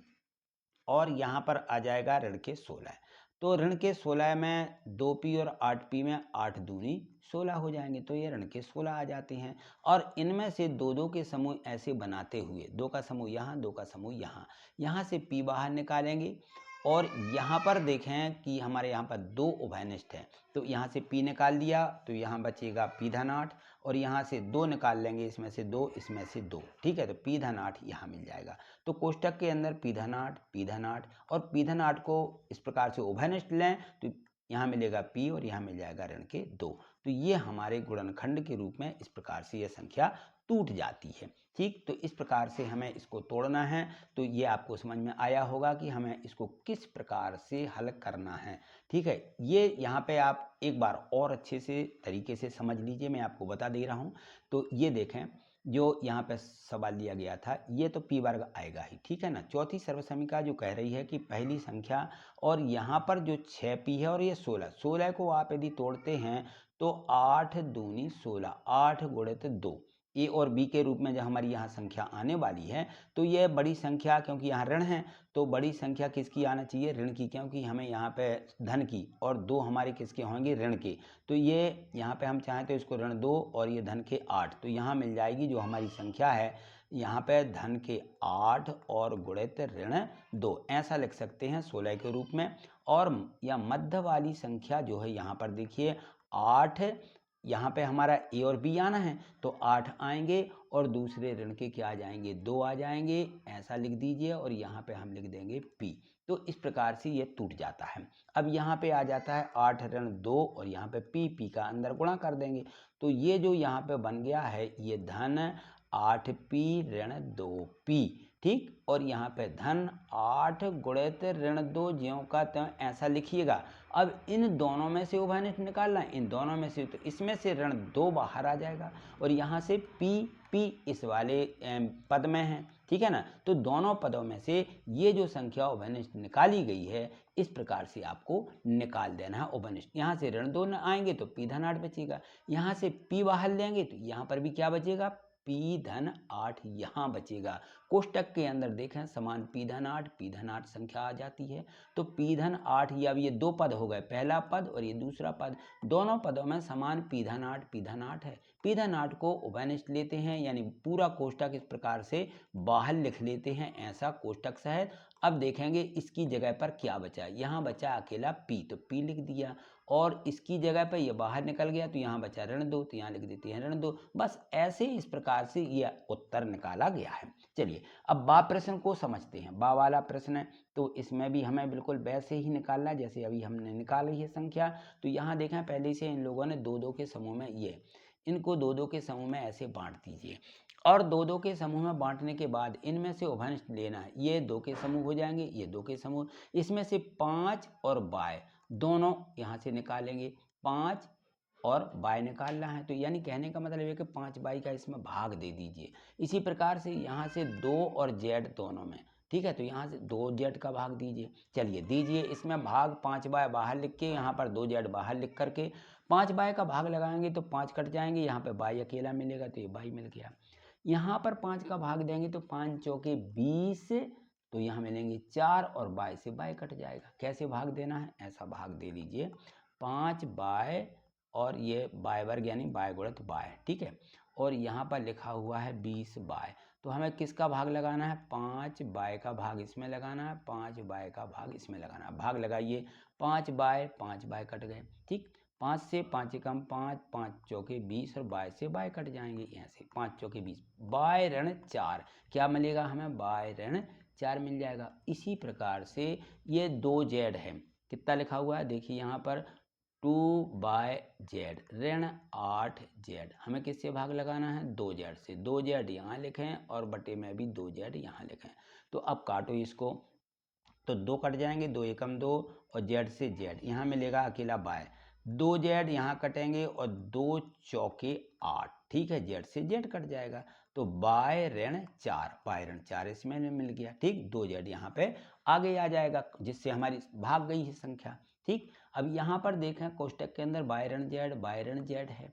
और यहाँ पर आ जाएगा ऋण के 16, तो ऋण के 16 में 2p और 8p में 8 दूनी 16 हो जाएंगे, तो ये ऋण के 16 आ जाते हैं। और इनमें से दो दो के समूह ऐसे बनाते हुए, दो का समूह यहाँ, दो का समूह यहाँ, यहाँ से p बाहर निकालेंगे। और यहाँ पर देखें कि हमारे यहाँ पर दो उभयनिष्ठ हैं, तो यहाँ से p निकाल दिया तो यहाँ बचेगा p धन 8, और यहाँ से 2 निकाल लेंगे, इसमें से 2, इसमें से 2, ठीक है। तो p धन 8 यहाँ मिल जाएगा। तो कोष्टक के अंदर p धन 8, p धन 8 और p धन 8 को इस प्रकार से उभयनिष्ठ लें तो यहाँ मिलेगा p और यहाँ मिल जाएगा ऋण के 2। तो ये हमारे गुणनखंड के रूप में इस प्रकार से यह संख्या टूट जाती है, ठीक। तो इस प्रकार से हमें इसको तोड़ना है। तो ये आपको समझ में आया होगा कि हमें इसको किस प्रकार से हल करना है, ठीक है। ये यहाँ पे आप एक बार और अच्छे से तरीके से समझ लीजिए, मैं आपको बता दे रहा हूँ। तो ये देखें, जो यहाँ पे सवाल दिया गया था ये तो p वर्ग आएगा ही, ठीक है ना। चौथी सर्वसमीका जो कह रही है कि पहली संख्या और यहाँ पर जो 6p है और ये 16 को आप यदि तोड़ते हैं तो 8 दूनी 16, 8 गुणित 2, ए और बी के रूप में जब हमारी यहाँ संख्या आने वाली है तो यह बड़ी संख्या, क्योंकि यहाँ ऋण है तो बड़ी संख्या किसकी आना चाहिए, ऋण की, क्योंकि हमें यहाँ पे धन की और 2 हमारे किसके होंगे, ऋण के। तो ये यहाँ पे हम चाहें तो इसको ऋण 2 और ये धन के 8, तो यहाँ मिल जाएगी जो हमारी संख्या है यहाँ पे धन के 8 और गुणित ऋण 2, ऐसा लिख सकते हैं 16 के रूप में। और या मध्य वाली संख्या जो है यहाँ पर देखिए 8, यहाँ पे हमारा a और b आना है तो 8 आएंगे और दूसरे ऋण के क्या आ जाएंगे, 2 आ जाएंगे, ऐसा लिख दीजिए। और यहाँ पे हम लिख देंगे p। तो इस प्रकार से ये टूट जाता है। अब यहाँ पे आ जाता है 8 ऋण 2 और यहाँ पे p का अंदर गुणा कर देंगे। तो ये जो यहाँ पे बन गया है ये धन 8p ऋण 2p, ठीक। और यहाँ पे धन 8 गुणित ऋण 2 ज्यों का त्यों ऐसा लिखिएगा। अब इन दोनों में से उभयनिष्ठ निकालना है, इन दोनों में से, तो इसमें से ऋण 2 बाहर आ जाएगा और यहाँ से p इस वाले पद में है, ठीक है ना। तो दोनों पदों में से ये जो संख्या उभयनिष्ठ निकाली गई है इस प्रकार से आपको निकाल देना है उभयनिष्ठ। यहाँ से ऋण 2 आएंगे तो p धन 8 बचेगा, यहाँ से p बाहर लेंगे तो यहाँ पर भी क्या बचेगा, p धन 8 यहाँ बचेगा। कोष्टक के अंदर देखें समान p धन 8 संख्या आ जाती है। तो p धन 8 ये अब ये दो पद हो गए, पहला पद और ये दूसरा पद, दोनों पदों में समान p धन 8 है। p धन 8 को उभयनिष्ठ लेते हैं यानी पूरा कोष्टक इस प्रकार से बाहर लिख लेते हैं, ऐसा कोष्टक सहित। अब देखेंगे इसकी जगह पर क्या बचा, यहाँ बचा अकेला p, तो p लिख दिया। और इसकी जगह पर ये बाहर निकल गया तो यहाँ बचा ऋण 2, तो यहाँ लिख देते हैं ऋण 2। बस ऐसे इस प्रकार से ये उत्तर निकाला गया है। चलिए अब बा प्रश्न को समझते हैं। बा वाला प्रश्न है तो इसमें भी हमें बिल्कुल वैसे ही निकालना है जैसे अभी हमने निकाली है संख्या। तो यहाँ देखें पहले से इन लोगों ने 2-2 के समूह में ये इनको 2-2 के समूह में ऐसे बांट दीजिए। और 2-2 के समूह में बांटने के बाद इनमें से उभयनिष्ठ लेना है। ये 2 के समूह हो जाएंगे, ये 2 के समूह, इसमें से 5 और बाय दोनों यहाँ से निकालेंगे, 5 और बाय निकालना है। तो यानी कहने का मतलब है कि 5 बाई का इसमें भाग दे दीजिए। इसी प्रकार से यहाँ से 2 और जेड दोनों में, ठीक है। तो यहाँ से 2 जेड का भाग दीजिए। चलिए दीजिए, इसमें भाग 5 बाय बाहर लिख के यहाँ पर 2 जेड बाहर लिख करके 5 बाय का भाग लगाएंगे तो 5 कट जाएंगे, यहाँ पे बाई अकेला मिलेगा तो ये बाई मिल गया। यहाँ पर 5 का भाग देंगे तो 5 चौके 20, तो यहाँ मिलेंगे 4 और बाय से बाय कट जाएगा। कैसे भाग देना है, ऐसा भाग दे दीजिए 5 बाय और ये बाय वर्ग यानी बाय गुणित बाय, ठीक है। और यहाँ पर लिखा हुआ है 20 बाय, तो हमें किसका भाग लगाना है, 5 बाय का भाग इसमें लगाना है, 5 बाय का भाग इसमें लगाना है। भाग लगाइए, 5 बाय कट गए, ठीक। 5 से 5 कम 5, 5 चौके 20 और बाय से बाय कट जाएंगे, यहाँ से 5 चौके 20, बाय ऋण 4 क्या मिलेगा हमें, बाय ऋण 4 मिल जाएगा। इसी प्रकार से ये 2z है, कितना लिखा हुआ है देखिए यहाँ पर 2/z ऋण 8z, हमें किससे भाग लगाना है, 2z से। 2z यहाँ लिखें और बटे में भी 2z यहाँ लिखें। तो अब काटो इसको, तो 2 कट जाएंगे, 2 एकम 2 और z से z, यहाँ मिलेगा अकेला बाय, 2z यहाँ कटेंगे और 2 चौके 8, ठीक है, z से z कट जाएगा। तो बाय ऋण 4, बाय ऋण 4 इसमें मिल गया, ठीक। 2z यहाँ पे आगे आ जाएगा, जिससे हमारी भाग गई है संख्या, ठीक। अब यहाँ पर देखें कोष्टक के अंदर बाय ऋण z है।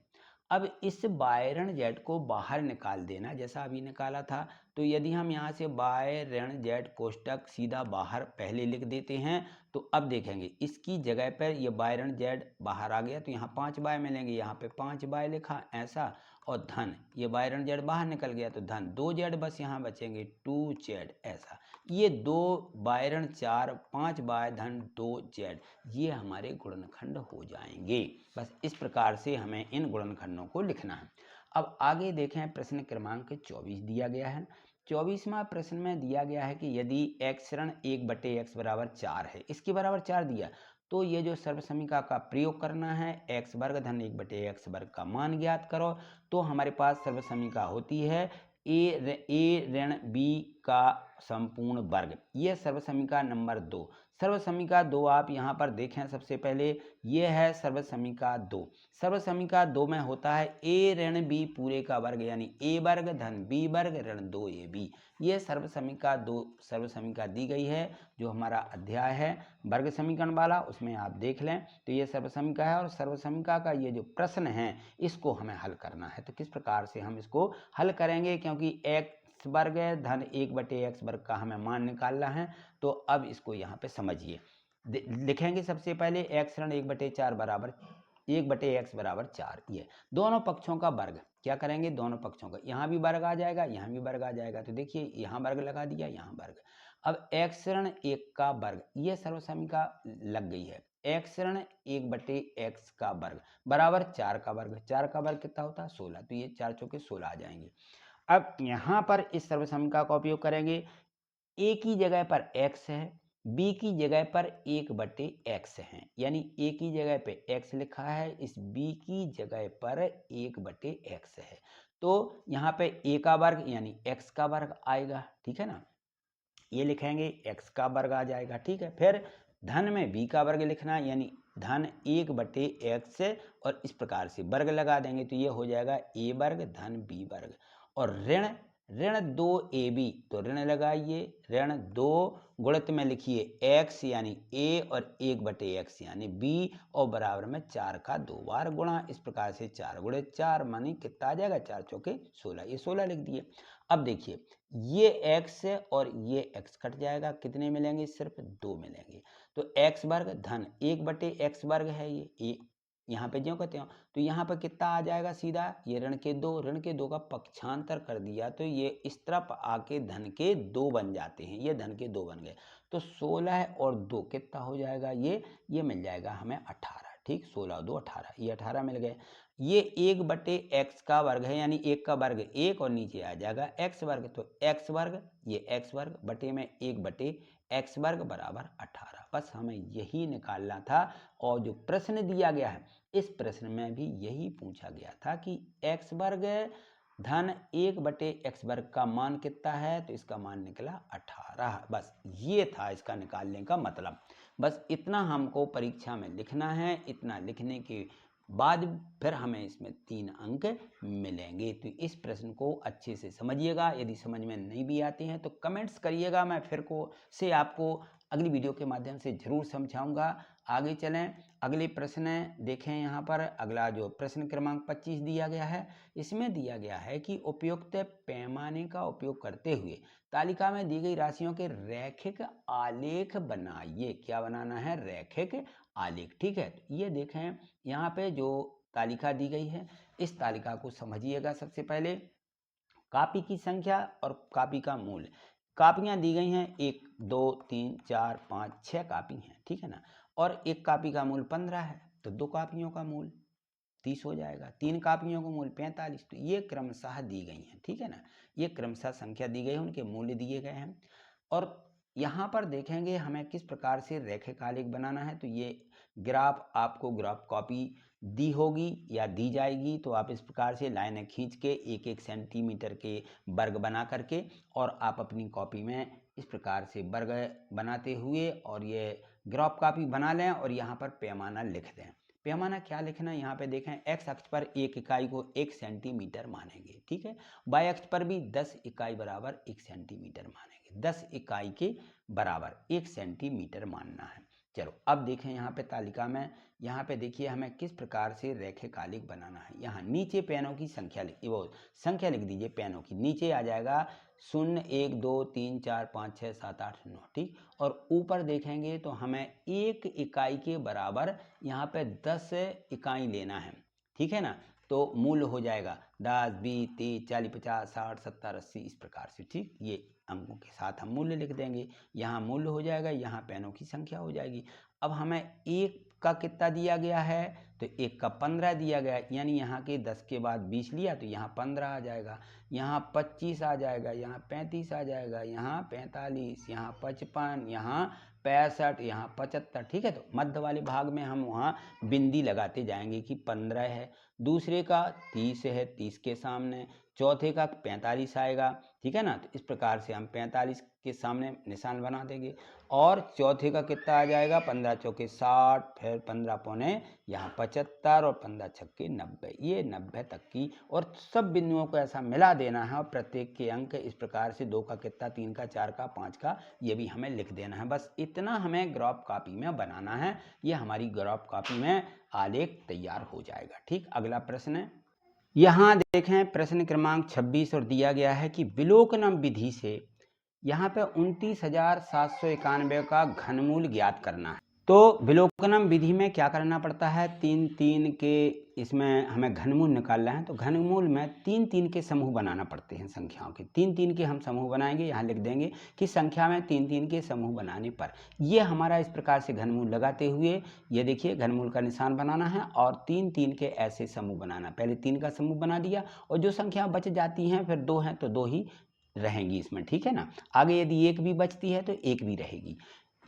अब इस बाय ऋण z को बाहर निकाल देना, जैसा अभी निकाला था। तो यदि हम यहाँ से बाय ऋण z कोष्टक सीधा बाहर पहले लिख देते हैं, तो अब देखेंगे इसकी जगह पर ये बाय ऋण z बाहर आ गया, तो यहाँ 5 बाय मिलेंगे, यहाँ पे 5 बाय लिखा ऐसा, और धन ये बाय ऋण z बाहर निकल गया तो धन 2z बस यहाँ बचेंगे 2z ऐसा। ये 2 बाय ऋण 4, 5 बाय धन 2z, ये हमारे गुणनखंड हो जाएंगे। बस इस प्रकार से हमें इन गुणनखंडों को लिखना है। अब आगे देखें प्रश्न क्रमांक 24 दिया गया है। 24वां प्रश्न में दिया गया है कि यदि x ऋण 1/x बराबर 4 है, इसके बराबर 4 दिया, तो ये जो सर्वसमीका का प्रयोग करना है, x वर्ग धन 1/x वर्ग का मान ज्ञात करो। तो हमारे पास सर्वसमीका होती है a ऋण b का संपूर्ण वर्ग, ये सर्वसमीका नंबर 2। सर्वसमीका 2 आप यहाँ पर देखें, सबसे पहले ये है सर्वसमीका 2। सर्वसमीका 2 में होता है a ऋण b पूरे का वर्ग, यानी a वर्ग धन b वर्ग ऋण 2ab। ये सर्वसमीका 2 सर्वसमीका दी गई है, जो हमारा अध्याय है वर्ग समीकरण वाला, उसमें आप देख लें। तो ये सर्वसमीका है, और सर्वसमीका का ये जो प्रश्न है इसको हमें हल करना है। तो किस प्रकार से हम इसको हल करेंगे, क्योंकि x वर्ग धन 1/x वर्ग का हमें मान निकालना है। तो अब इसको यहाँ पे समझिए, लिखेंगे सबसे पहले x ऋण 1/4 बराबर 1/x बराबर 4, ये दोनों पक्षों का वर्ग, क्या करेंगे, दोनों पक्षों का, यहाँ भी वर्ग आ जाएगा, यहाँ भी वर्ग आ जाएगा। तो देखिए यहाँ वर्ग लगा दिया, यहाँ वर्ग। अब x ऋण 1 का वर्ग, ये सर्वसमीका लग गई है। x ऋण 1/x का वर्ग बराबर 4 का वर्ग, 4 का वर्ग कितना होता है, 16। तो ये 4 चौके 16 आ जाएंगे। अब यहाँ पर इस सर्वसमीका का उपयोग करेंगे, a की जगह पर x है, b की जगह पर 1/x है, यानी a की जगह पे x लिखा है, इस b की जगह पर 1/x है। तो यहाँ पे a का वर्ग यानी x का वर्ग आएगा, ठीक है ना, ये लिखेंगे x का वर्ग आ जाएगा, ठीक है। फिर धन में b का वर्ग लिखना, यानी धन 1/x, और इस प्रकार से वर्ग लगा देंगे, तो ये हो जाएगा a वर्ग धन b वर्ग। और ऋण 2ab, तो ऋण लगाइए, ऋण 2 गुणित में लिखिए x यानी a और 1/x यानी b, और बराबर में 4 का 2 बार गुणा। इस प्रकार से 4 गुणित 4 मानी कितना आ जाएगा, 4 चौके 16, ये 16 लिख दिए। अब देखिए ये x और ये x कट जाएगा, कितने मिलेंगे, सिर्फ 2 मिलेंगे। तो x वर्ग धन 1/x वर्ग है, ये यहाँ पे जो कहते हो, तो यहाँ पर कितना आ जाएगा, सीधा ये ऋण के 2 का पक्षांतर कर दिया, तो ये इस तरफ आके धन के 2 बन जाते हैं, ये धन के 2 बन गए। तो 16 और 2 कितना हो जाएगा, ये मिल जाएगा हमें 18, ठीक। 16 और 2 18, ये 18 मिल गए। ये 1/x का वर्ग है, यानी 1 का वर्ग 1, और नीचे आ जाएगा x वर्ग, तो x वर्ग, ये x वर्ग बटे में 1/x वर्ग बराबर 18। बस हमें यही निकालना था, और जो प्रश्न दिया गया है इस प्रश्न में भी यही पूछा गया था कि x वर्ग धन 1/x वर्ग का मान कितना है, तो इसका मान निकला 18। बस ये था इसका निकालने का मतलब। बस इतना हमको परीक्षा में लिखना है, इतना लिखने के बाद फिर हमें इसमें 3 अंक मिलेंगे। तो इस प्रश्न को अच्छे से समझिएगा, यदि समझ में नहीं भी आते हैं तो कमेंट्स करिएगा, मैं फिर से आपको अगली वीडियो के माध्यम से ज़रूर समझाऊंगा। आगे चलें, अगले प्रश्न देखें। यहाँ पर अगला जो प्रश्न क्रमांक 25 दिया गया है, इसमें दिया गया है कि उपयुक्त पैमाने का उपयोग करते हुए तालिका में दी गई राशियों के रैखिक आलेख बनाइए। क्या बनाना है, रैखिक आलेख, ठीक है। ये देखें यहाँ पे जो तालिका दी गई है, इस तालिका को समझिएगा। सबसे पहले कापी की संख्या और कापी का मूल। कापियां दी गई हैं 1 2 3 4 5 6 कापी हैं, ठीक है ना। और एक कापी का मूल 15 है, तो 2 कापियों का मूल 30 हो जाएगा। 3 कापियों का मूल 45। तो ये क्रमशः दी गई हैं, ठीक है ना। ये क्रमशः संख्या दी गई है, उनके मूल्य दिए गए हैं। और यहाँ पर देखेंगे हमें किस प्रकार से रेखिक आलेख बनाना है। तो ये ग्राफ आपको ग्राफ कॉपी दी होगी या दी जाएगी, तो आप इस प्रकार से लाइनें खींच के 1-1 सेंटीमीटर के वर्ग बना करके और आप अपनी कॉपी में इस प्रकार से वर्ग बनाते हुए और ये ग्राफ कॉपी बना लें और यहाँ पर पैमाना लिख दें। पैमाना क्या लिखना है, यहाँ पे देखें एक्स अक्ष पर एक इकाई को 1 सेंटीमीटर मानेंगे, ठीक है। वाई अक्ष पर भी 10 इकाई बराबर 1 सेंटीमीटर मानेंगे। 10 इकाई के बराबर 1 सेंटीमीटर मानना है। चलो अब देखें यहाँ पे तालिका में, यहाँ पे देखिए हमें किस प्रकार से रेखिक आलेख बनाना है। यहाँ नीचे पेनों की संख्या लिख दीजिए। पेनों की नीचे आ जाएगा 0 1 2 3 4 5 6 7 8 9, ठीक। और ऊपर देखेंगे तो हमें 1 इकाई के बराबर यहाँ पे 10 इकाई लेना है, ठीक है ना। तो मूल्य हो जाएगा 10 20 30 40 50 60 70 80 इस प्रकार से, ठीक। ये अंकों के साथ हम मूल्य लिख देंगे। यहाँ मूल्य हो जाएगा, यहाँ पेनों की संख्या हो जाएगी। अब हमें 1 का कितना दिया गया है, तो 1 का 15 दिया गया, यानी यहाँ के 10 के बाद 20 लिया तो यहाँ 15 आ जाएगा, यहाँ 25 आ जाएगा, यहाँ 35 आ जाएगा, यहाँ 45, यहाँ 55, यहाँ 65, यहाँ 75, ठीक है। तो मध्य वाले भाग में हम वहाँ बिंदी लगाते जाएंगे कि 15 है, दूसरे का 30 है, 30 के सामने, चौथे का 45 आएगा, ठीक है ना। तो इस प्रकार से हम 45 के सामने निशान बना देंगे। और चौथे का कितना आ जाएगा, 15 चौके 60, फिर 15 पौने यहाँ 75 और 15 छक्के 90, ये 90 तक की। और सब बिंदुओं को ऐसा मिला देना है और प्रत्येक के अंक इस प्रकार से 2 का कितना, 3 का, 4 का, 5 का, ये भी हमें लिख देना है। बस इतना हमें ग्राफ कॉपी में बनाना है। ये हमारी ग्राफ कॉपी में आलेख तैयार हो जाएगा, ठीक। अगला प्रश्न है, यहाँ देखें प्रश्न क्रमांक 26 और दिया गया है कि विलोकनम विधि से यहाँ पे 29,791 का घनमूल ज्ञात करना है। तो विलोकनम विधि में क्या करना पड़ता है, 3-3 के इसमें हमें घनमूल निकालना है। तो घनमूल में 3-3 के समूह बनाना पड़ते हैं संख्याओं के। 3-3 के हम समूह बनाएंगे, यहाँ लिख देंगे कि संख्या में 3-3 के समूह बनाने पर ये हमारा इस प्रकार से घनमूल लगाते हुए ये देखिए घनमूल का निशान बनाना है और 3-3 के ऐसे समूह बनाना। पहले 3 का समूह बना दिया और जो संख्या बच जाती हैं, फिर 2 हैं तो 2 ही रहेंगी इसमें, ठीक है ना। आगे यदि 1 भी बचती है तो 1 भी रहेगी।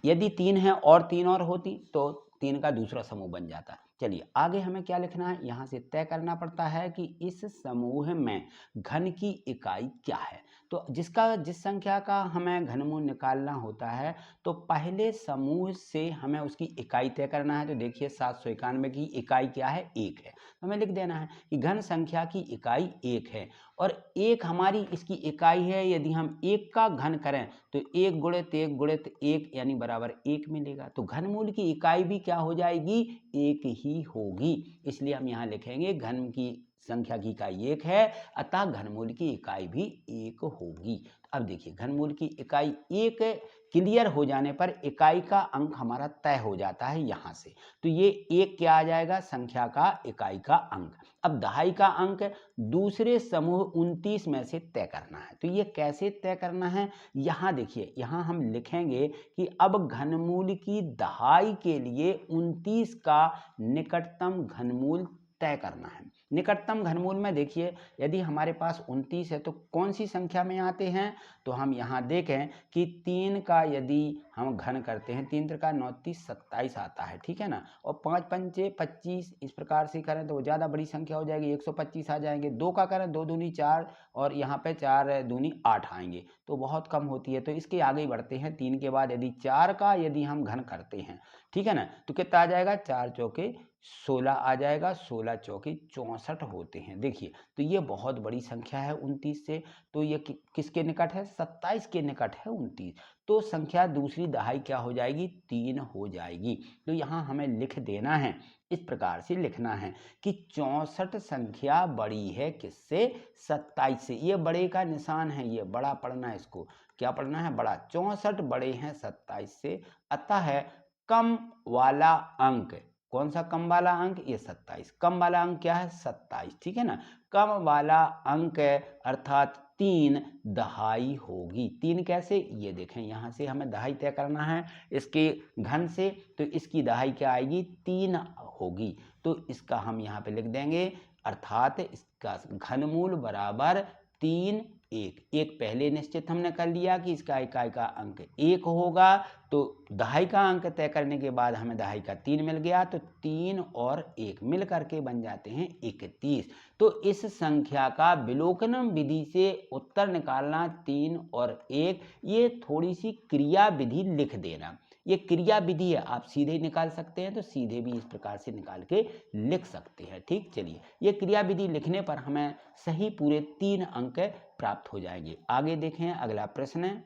यदि 3 है और 3 और होती तो 3 का दूसरा समूह बन जाता। चलिए आगे हमें क्या लिखना है, यहाँ से तय करना पड़ता है कि इस समूह में घन की इकाई क्या है। तो जिस संख्या का हमें घनमूल निकालना होता है तो पहले समूह से हमें उसकी इकाई तय करना है। तो देखिए 791 की इकाई क्या है, 1 है। तो हमें लिख देना है कि घन संख्या की इकाई 1 है और 1 हमारी इसकी इकाई है। यदि हम 1 का घन करें तो 1 गुणित 1 गुणित 1 यानी बराबर 1 मिलेगा। तो घनमूल की इकाई भी क्या हो जाएगी, 1 ही होगी। इसलिए हम यहाँ लिखेंगे घन की संख्या की इकाई 1 है, अतः घनमूल की इकाई भी 1 होगी। अब देखिए घनमूल की इकाई 1 क्लियर हो जाने पर इकाई का अंक हमारा तय हो जाता है यहाँ से। तो ये 1 क्या आ जाएगा, संख्या का इकाई का अंक। अब दहाई का अंक दूसरे समूह 29 में से तय करना है। तो ये कैसे तय करना है, यहाँ देखिए, यहाँ हम लिखेंगे कि अब घनमूल की दहाई के लिए 29 का निकटतम घनमूल तय करना है। निकटतम घनमूल में देखिए यदि हमारे पास 29 है तो कौन सी संख्या में आते हैं, तो हम यहाँ देखें कि 3 का यदि हम घन करते हैं, 3 त्रिका 9 30 27 आता है, ठीक है ना। और 5 पंचे 25 इस प्रकार से करें तो वो ज़्यादा बड़ी संख्या हो जाएगी, 125 आ जाएंगे। 2 का करें 2 दूनी 4 और यहाँ पे 4 दूनी 8 आएंगे, तो बहुत कम होती है। तो इसके आगे बढ़ते हैं, 3 के बाद यदि 4 का यदि हम घन करते हैं, ठीक है ना, तो कितना आ जाएगा, 4 चौके 16 आ जाएगा, 16 चौके 64 होते हैं। देखिए तो ये बहुत बड़ी संख्या है 29 से। तो ये किसके निकट है, 27 के निकट है 29। तो संख्या दूसरी दहाई क्या हो जाएगी, 3 हो जाएगी। तो यहाँ हमें लिख देना है, इस प्रकार से लिखना है कि 64 संख्या बड़ी है किससे, 27 से। ये बड़े का निशान है, ये बड़ा पढ़ना है, इसको क्या पढ़ना है, बड़ा। 64 बड़े हैं 27 से, अतः कम वाला अंक, कौन सा कम वाला अंक, ये 27। कम वाला अंक क्या है, 27, ठीक है ना। कम वाला अंक अर्थात 3 दहाई होगी। 3 कैसे, ये देखें यहाँ से हमें दहाई तय करना है इसके घन से, तो इसकी दहाई क्या आएगी, 3 होगी। तो इसका हम यहाँ पे लिख देंगे, अर्थात इसका घनमूल बराबर 3 1 पहले निश्चित हमने कर लिया कि इसका इकाई का अंक 1 होगा, तो दहाई का अंक तय करने के बाद हमें दहाई का 3 मिल गया, तो 3 और 1 मिल करके बन जाते हैं 31। तो इस संख्या का विलोकनम विधि से उत्तर निकालना 3 और 1, ये थोड़ी सी क्रिया विधि लिख देना, ये क्रिया विधि है, आप सीधे निकाल सकते हैं तो सीधे भी इस प्रकार से निकाल के लिख सकते हैं। ठीक, चलिए ये क्रिया विधि लिखने पर हमें सही पूरे 3 अंक प्राप्त हो जाएंगे। आगे देखें, अगला प्रश्न है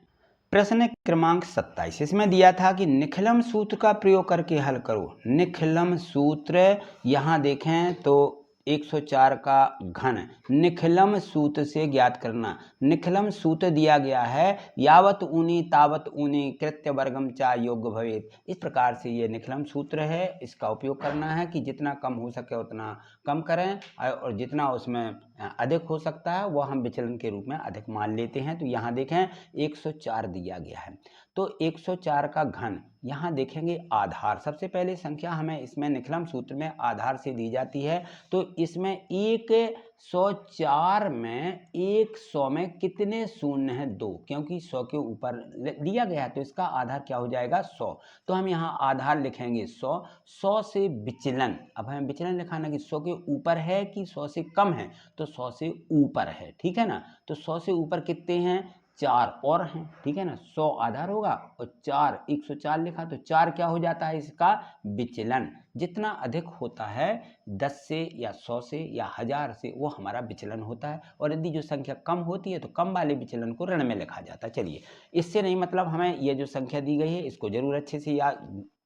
प्रश्न क्रमांक 27। इसमें दिया था कि निखिलम सूत्र का प्रयोग करके हल करो। निखिलम सूत्र यहाँ देखें तो 104 का घन निखिलम सूत्र से ज्ञात करना। निखिलम सूत्र दिया गया है, यावत ऊनी तावत ऊनी कृत्य वर्गम चा योग्य भवेत। इस प्रकार से ये निखिलम सूत्र है, इसका उपयोग करना है कि जितना कम हो सके उतना कम करें और जितना उसमें अधिक हो सकता है वो हम विचलन के रूप में अधिक मान लेते हैं। तो यहाँ देखें 104 दिया गया है, तो 104 का घन यहाँ देखेंगे आधार, सबसे पहले संख्या हमें इसमें निखिलम सूत्र में आधार से दी जाती है, तो इसमें 104 में 100 में कितने शून्य हैं, 2, क्योंकि 100 के ऊपर दिया गया है तो इसका आधार क्या हो जाएगा 100। तो हम यहाँ आधार लिखेंगे 100, 100 से विचलन, अब हमें विचलन लिखाना कि 100 के ऊपर है कि 100 से कम है, तो 100 से ऊपर है, ठीक है ना। तो 100 से ऊपर कितने हैं, 4 और हैं, ठीक है ना। 100 आधार होगा और 4 104 लिखा, तो 4 क्या हो जाता है इसका विचलन। जितना अधिक होता है 10 से या 100 से या 1000 से वो हमारा विचलन होता है, और यदि जो संख्या कम होती है तो कम वाले विचलन को ऋण में लिखा जाता है। चलिए, इससे नहीं मतलब, हमें ये जो संख्या दी गई है इसको जरूर अच्छे से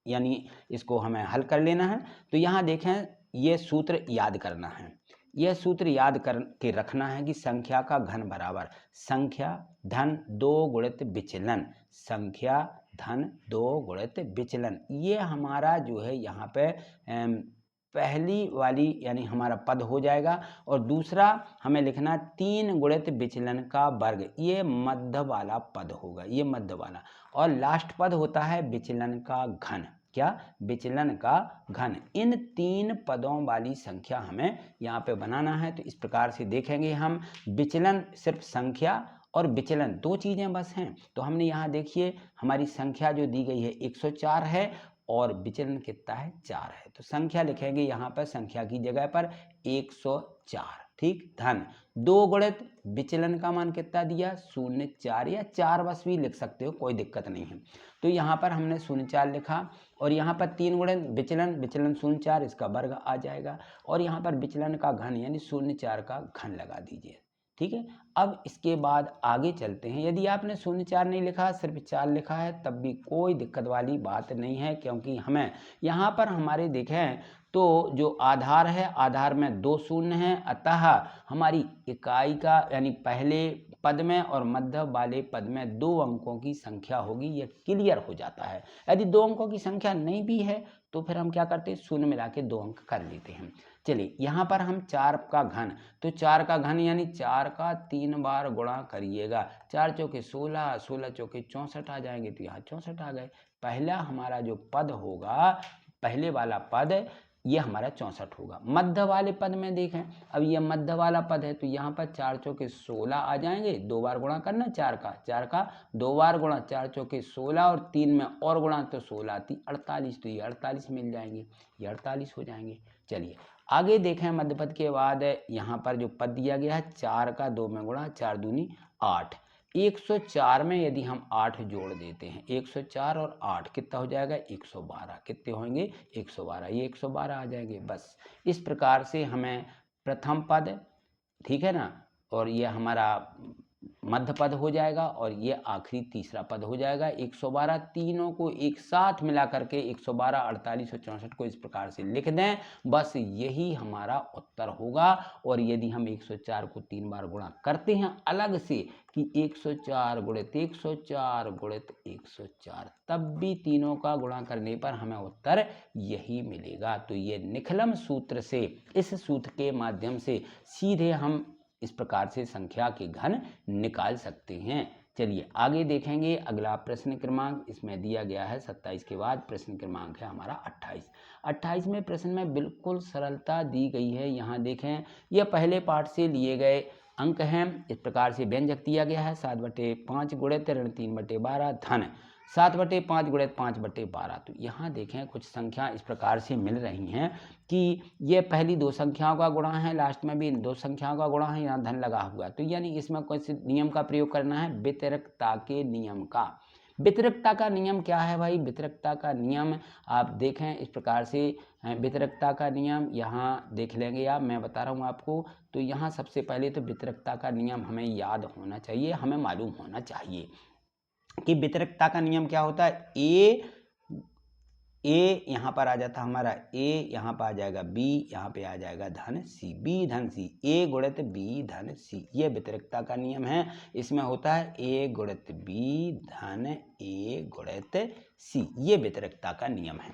यानी इसको हमें हल कर लेना है। तो यहाँ देखें, ये सूत्र याद करना है, यह सूत्र याद करके रखना है कि संख्या का घन बराबर संख्या धन 2 गुणित विचलन, संख्या धन 2 गुणित विचलन। ये हमारा जो है यहाँ पे पहली वाली यानी हमारा पद हो जाएगा, और दूसरा हमें लिखना 3 गुणित विचलन का वर्ग, ये मध्य वाला पद होगा, ये मध्य वाला, और लास्ट पद होता है विचलन का घन, क्या, विचलन का घन। इन 3 पदों वाली संख्या हमें यहाँ पे बनाना है। तो इस प्रकार से देखेंगे हम, विचलन सिर्फ संख्या और विचलन 2 चीज़ें बस हैं। तो हमने यहाँ देखिए हमारी संख्या जो दी गई है 104 है और विचलन कितना है, 4 है, तो संख्या लिखेंगे यहाँ पर संख्या की जगह पर 104, ठीक। धन 2 गुणित विचलन का मान कितना दिया, 0.4 या 4 बस भी लिख सकते हो, कोई दिक्कत नहीं है। तो यहाँ पर हमने 0.4 लिखा, और यहाँ पर 3 गुणित विचलन, विचलन 0.4 इसका वर्ग आ जाएगा, और यहाँ पर विचलन का घन यानी 0.4 का घन लगा दीजिए, ठीक है। अब इसके बाद आगे चलते हैं। यदि आपने 0.4 नहीं लिखा, सिर्फ 4 लिखा है, तब भी कोई दिक्कत वाली बात नहीं है, क्योंकि हमें यहाँ पर हमारे देखें तो जो आधार है, आधार में 2 शून्य हैं, अतः हमारी इकाई का यानी पहले पद में और मध्य वाले पद में 2 अंकों की संख्या होगी, यह क्लियर हो जाता है। यदि 2 अंकों की संख्या नहीं भी है तो फिर हम क्या करते हैं, शून्य मिला के 2 अंक कर लेते हैं। चलिए, यहाँ पर हम 4 का घन, तो 4 का घन यानी 4 का 3 बार गुणा करिएगा, 4 चौके 16, 16 चौके 64 आ जाएंगे, तो यहाँ 64 आ गए। पहला हमारा जो पद होगा, पहले वाला पद ये हमारा 64 होगा। मध्य वाले पद में देखें, अब ये मध्य वाला पद है, तो यहाँ पर 4 चौके 16 आ जाएंगे, 2 बार गुणा करना 4 का 2 बार गुणा, 4 चौके 16 और 3 में और गुणा तो 16 3 48, तो ये 48 मिल जाएंगे, ये 48 हो जाएंगे। चलिए आगे देखें, मध्य पद के बाद यहाँ पर जो पद दिया गया है 4 का 2 में गुणा, 4 दूनी 8, 104 में यदि हम 8 जोड़ देते हैं, 104 और 8 कितना हो जाएगा, 112, कितने होंगे 112, ये 112 आ जाएंगे। बस इस प्रकार से हमें प्रथम पद, ठीक है ना, और ये हमारा मध्य पद हो जाएगा, और ये आखिरी तीसरा पद हो जाएगा। 112 तीनों को एक साथ मिला करके 112, 48 और 64 को इस प्रकार से लिख दें, बस यही हमारा उत्तर होगा। और यदि हम 104 को 3 बार गुणा करते हैं अलग से कि 104 गुणित 104 गुणित 104, तब भी तीनों का गुणा करने पर हमें उत्तर यही मिलेगा। तो ये निखिलम सूत्र से, इस सूत्र के माध्यम से सीधे हम इस प्रकार से संख्या के घन निकाल सकते हैं। चलिए आगे देखेंगे अगला प्रश्न क्रमांक, इसमें दिया गया है 27 के बाद प्रश्न क्रमांक है हमारा 28। 28वें प्रश्न में बिल्कुल सरलता दी गई है। यहाँ देखें, यह पहले पाठ से लिए गए अंक हैं। इस प्रकार से व्यंजक दिया गया है 7/5 गुणित ऋण 3/12 धन 7/5 गुणित 5/12। तो यहाँ देखें कुछ संख्या इस प्रकार से मिल रही हैं कि ये पहली दो संख्याओं का गुणा है, लास्ट में भी इन दो संख्याओं का गुणा है, यहाँ धन लगा हुआ। तो यानी इसमें कुछ नियम का प्रयोग करना है, व्यतिरेकता के नियम का। व्यतिरेकता का नियम क्या है भाई? व्यतिरेकता का नियम आप देखें इस प्रकार से, व्यतिरेकता का नियम यहाँ देख लेंगे आप, मैं बता रहा हूँ आपको। तो यहाँ सबसे पहले तो व्यतिरेकता का नियम हमें याद होना चाहिए, हमें मालूम होना चाहिए कि व्यतिरेकता का नियम क्या होता है। ए यहाँ पर आ जाता हमारा ए, यहाँ पर आ जाएगा बी, यहाँ पे आ जाएगा धन सी, बी धन सी, ए गुणित बी धन सी, ये व्यतिरेकता का नियम है। इसमें होता है ए गुणित बी धन ए गुणित सी, ये व्यतिरेकता का नियम है।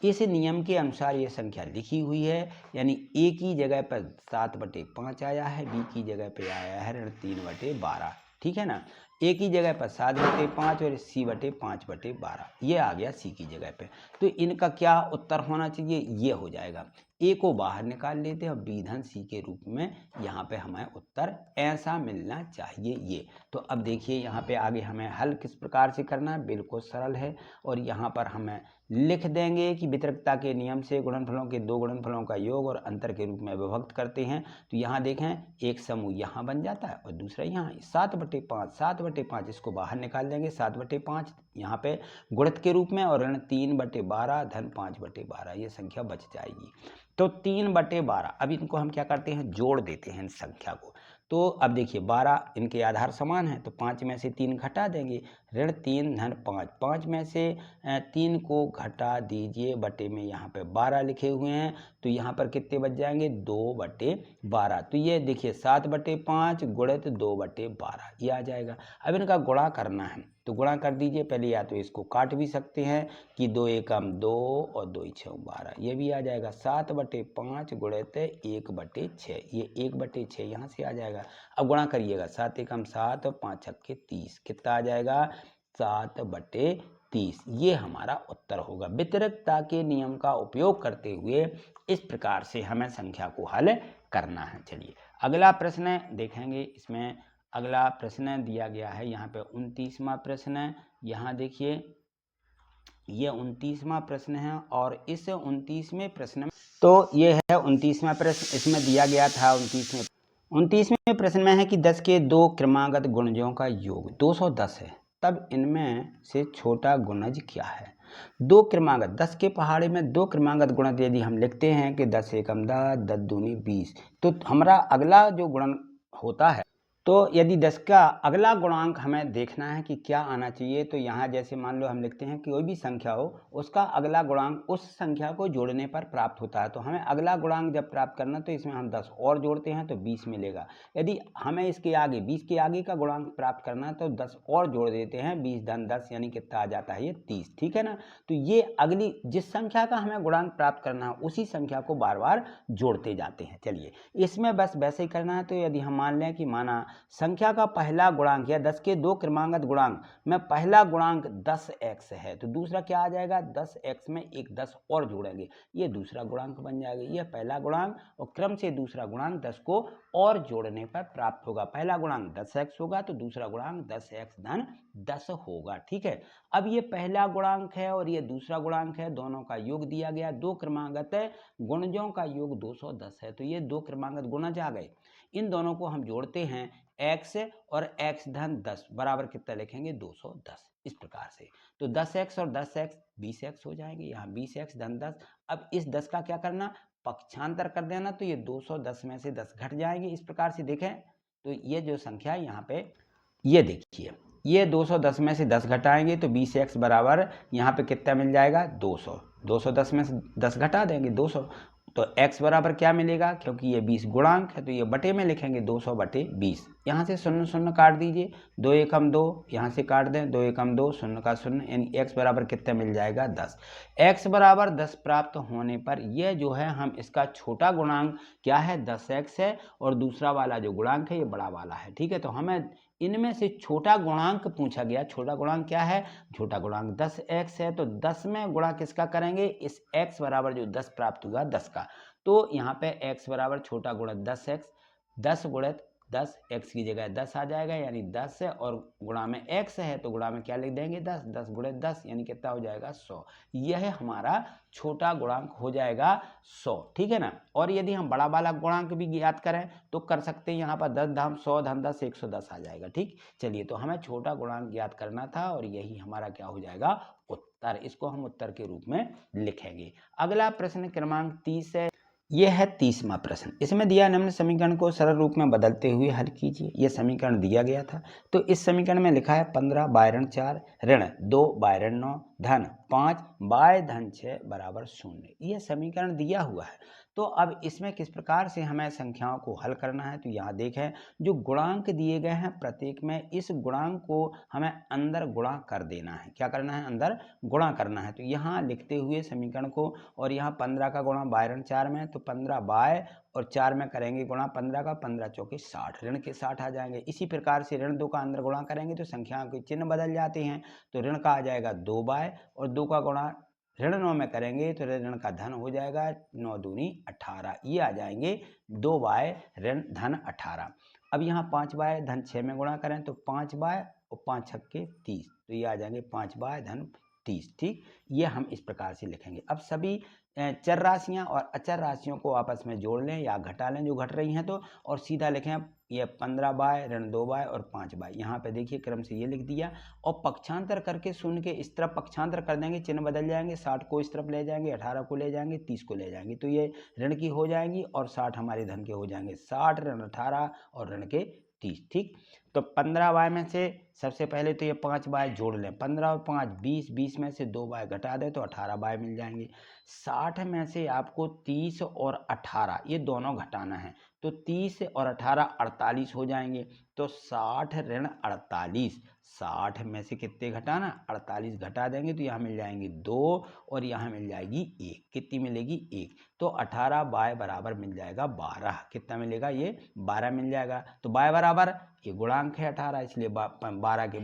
इस नियम के अनुसार ये संख्या लिखी हुई है, यानी ए की जगह पर 7/5 आया है, बी की जगह पे आया है ऋण 3/12, ठीक है ना। ए की जगह पर 7/5 और C/5/12, ये आ गया सी की जगह पे। तो इनका क्या उत्तर होना चाहिए, ये हो जाएगा। ए को बाहर निकाल लेते हैं और बी धन सी के रूप में यहाँ पे हमें उत्तर ऐसा मिलना चाहिए ये। तो अब देखिए यहाँ पे आगे हमें हल किस प्रकार से करना है, बिल्कुल सरल है। और यहाँ पर हमें लिख देंगे कि व्यतिरेकता के नियम से गुणनफलों के दो गुणनफलों का योग और अंतर के रूप में विभक्त करते हैं। तो यहाँ देखें एक समूह यहाँ बन जाता है और दूसरा यहाँ 7/5, 7/5 इसको बाहर निकाल देंगे, 7/5 यहाँ पे गुणित के रूप में और ऋण 3/12 धन 5/12, ये संख्या बच जाएगी। तो 3/12, अब इनको हम क्या करते हैं, जोड़ देते हैं इन संख्या को। तो अब देखिए 12 इनके आधार समान है, तो 5 में से 3 घटा देंगे, ऋण 3 धन 5, 5 में से 3 को घटा दीजिए, बटे में यहाँ पे 12 लिखे हुए हैं, तो यहाँ पर कितने बच जाएंगे, 2/12। तो ये देखिए 7/5 गुणित 2/12 ये आ जाएगा। अब इनका गुणा करना है, तो गुणा कर दीजिए पहले, या तो इसको काट भी सकते हैं कि 2 एकम 2 और 2 छः 12, ये भी आ जाएगा। 7/5 गुणित 1/6, ये 1/6 यहाँ से आ जाएगा। अब गुणा करिएगा, 7 एकम 7 और 5 छक्के 30, कितना आ जाएगा, 7/30, ये हमारा उत्तर होगा। व्यतिरेकता के नियम का उपयोग करते हुए इस प्रकार से हमें संख्या को हल करना है। चलिए अगला प्रश्न देखेंगे, इसमें अगला प्रश्न दिया गया है यहाँ पे 29वां प्रश्न है। यहाँ देखिए ये 29वां प्रश्न है और इस 29वें प्रश्न में, तो ये है 29वां प्रश्न, इसमें दिया गया था 29वें प्रश्न में है कि 10 के दो क्रमागत गुणजों का योग 210 है, तब इनमें से छोटा गुणज क्या है। दो क्रमागत, 10 के पहाड़े में दो क्रमागत गुणज यदि हम लिखते हैं कि 10 एकम 10, 10 दूनी 20, तो हमारा अगला जो गुणन होता है, तो यदि 10 का अगला गुणांक हमें देखना है कि क्या आना चाहिए, तो यहाँ जैसे मान लो हम लिखते हैं कि कोई भी संख्या हो, उसका अगला गुणांक उस संख्या को जोड़ने पर प्राप्त होता है। तो हमें अगला गुणांक जब प्राप्त करना, तो इसमें हम 10 और जोड़ते हैं तो 20 मिलेगा। यदि हमें इसके आगे 20 के आगे का गुणांक प्राप्त करना है तो 10 और जोड़ देते हैं, 20 धन 10 यानी कितना आ जाता है, ये 30, ठीक है ना। तो ये अगली जिस संख्या का हमें गुणांक प्राप्त करना है उसी संख्या को बार बार जोड़ते जाते हैं। चलिए इसमें बस वैसे ही करना है। तो यदि हम मान लें कि माना संख्या का पहला गुणांक या 10 के दो क्रमागत गुणांक में पहला गुणांक 10x है, तो दूसरा क्या आ जाएगा, 10x में एक 10 और जोड़ेंगे, ये दूसरा गुणांक बन जाएगा। ये पहला गुणांक और क्रम से दूसरा गुणांक 10 को और जोड़ने पर प्राप्त होगा। पहला गुणांक 10x होगा तो दूसरा गुणांक 10x धन 10 होगा, ठीक है। अब ये पहला गुणांक है और ये दूसरा गुणांक है, दोनों का योग दिया गया, दो क्रमागत गुणजों का योग 210 है, तो ये दो क्रमागत गुणज आ गए। इन दोनों को हम जोड़ते हैं, x और x धन 10 बराबर कितना लिखेंगे, 210, इस प्रकार से। तो 10x और 10x 20x हो जाएंगे, यहाँ 20x धन 10। अब इस 10 का क्या करना, पक्षांतर कर देना, तो ये 210 में से 10 घट जाएंगे। इस प्रकार से देखें तो ये जो संख्या यहाँ पे, ये देखिए ये 210 में से 10 घटाएंगे तो 20x बराबर यहाँ पे कितना मिल जाएगा, 200। 210 में से 10 घटा देंगे, 200 तो x बराबर क्या मिलेगा, क्योंकि ये 20 गुणांक है तो ये बटे में लिखेंगे 200/20। यहाँ से 0 0 काट दीजिए, 2 एकम 2, यहाँ से काट दें 2 एकम 2, 0 का 0, यानी x बराबर कितना मिल जाएगा 10। x बराबर 10 प्राप्त होने पर यह जो है हम इसका छोटा गुणांक क्या है 10x है, और दूसरा वाला जो गुणांक है ये बड़ा वाला है। ठीक है, तो हमें इनमें से छोटा गुणांक पूछा गया। छोटा गुणांक क्या है, छोटा गुणांक 10x है, तो 10 में गुणा किसका करेंगे, इस x बराबर जो 10 प्राप्त हुआ 10 का। तो यहाँ पे x बराबर छोटा गुणित 10x, 10 गुणित 10, x की जगह 10 आ जाएगा, यानी 10 है, और गुणा में x है तो गुणा में क्या लिख देंगे 10, 10 गुणित 10 यानी कितना हो जाएगा 100। यह हमारा छोटा गुणांक हो जाएगा 100। ठीक है ना। और यदि हम बड़ा वाला गुणांक भी ज्ञात करें तो कर सकते हैं, यहाँ पर 10 धाम 100 धन 10 110 आ जाएगा। ठीक, चलिए, तो हमें छोटा गुणांक ज्ञात करना था और यही हमारा क्या हो जाएगा उत्तर। इसको हम उत्तर के रूप में लिखेंगे। अगला प्रश्न क्रमांक 30 है। यह है 30वां प्रश्न। इसमें दिया निम्न समीकरण को सरल रूप में बदलते हुए हल कीजिए। यह समीकरण दिया गया था, तो इस समीकरण में लिखा है 15 बाय ऋण 4 ऋण 2 बाय ऋण 9 धन 5 बाय धन 6 बराबर 0। यह समीकरण दिया हुआ है। तो अब इसमें किस प्रकार से हमें संख्याओं को हल करना है, तो यहाँ देखें जो गुणांक दिए गए हैं प्रत्येक में, इस गुणांक को हमें अंदर गुणा कर देना है। क्या करना है, अंदर गुणा करना है। तो यहाँ लिखते हुए समीकरण को, और यहाँ 15 का गुणा बाय ऋण 4 में, तो 15 बाय और 4 में करेंगे गुणा 15 का, 15 चौके 60, ऋण के 60 आ जाएंगे। इसी प्रकार से ऋण 2 का अंदर गुणा करेंगे तो संख्याओं के चिन्ह बदल जाते हैं, तो ऋण का आ जाएगा 2 बाय, और 2 का गुणा ऋण 9 में करेंगे तो ऋण का धन हो जाएगा 9 दूनी 18, ये आ जाएंगे 2 बाय ऋण धन 18। अब यहाँ 5 बाय धन 6 में गुणा करें तो 5 बाय और 5 छक्के 30, तो ये आ जाएंगे 5 बाय धन 30। ठीक, ये हम इस प्रकार से लिखेंगे। अब सभी चर राशियां और अचर राशियों को आपस में जोड़ लें या घटा लें जो घट रही हैं, तो और सीधा लिखें ये 15 बाय ऋण 2 बाय और 5 बाय। यहाँ पे देखिए क्रम से ये लिख दिया, और पक्षांतर करके शून्य के इस तरफ पक्षांतर कर देंगे, चिन्ह बदल जाएंगे, 60 को इस तरफ ले जाएंगे, 18 को ले जाएंगे, 30 को ले जाएंगे, तो ये ऋण की हो जाएंगी और 60 हमारे धन के हो जाएंगे। 60 ऋण 18 और ऋण के 30। ठीक, तो 15 बाय में से सबसे पहले तो ये 5 बाय जोड़ लें, 15 और 5 20, 20 में से 2 बाय घटा दें तो 18 बाय मिल जाएंगे। 60 में से आपको 30 और 18 ये दोनों घटाना है, तो 30 और 18 48 हो जाएंगे, तो 60 ऋण 48, 60 में से कितने घटाना 48 घटा देंगे तो यहाँ मिल जाएंगे 2 और यहाँ मिल जाएगी 1, कितनी मिलेगी 1, तो 18 बाय बराबर मिल जाएगा 12, कितना मिलेगा ये 12 मिल जाएगा। तो बाय बराबर ये गुणांक है 18, इसलिए 12 के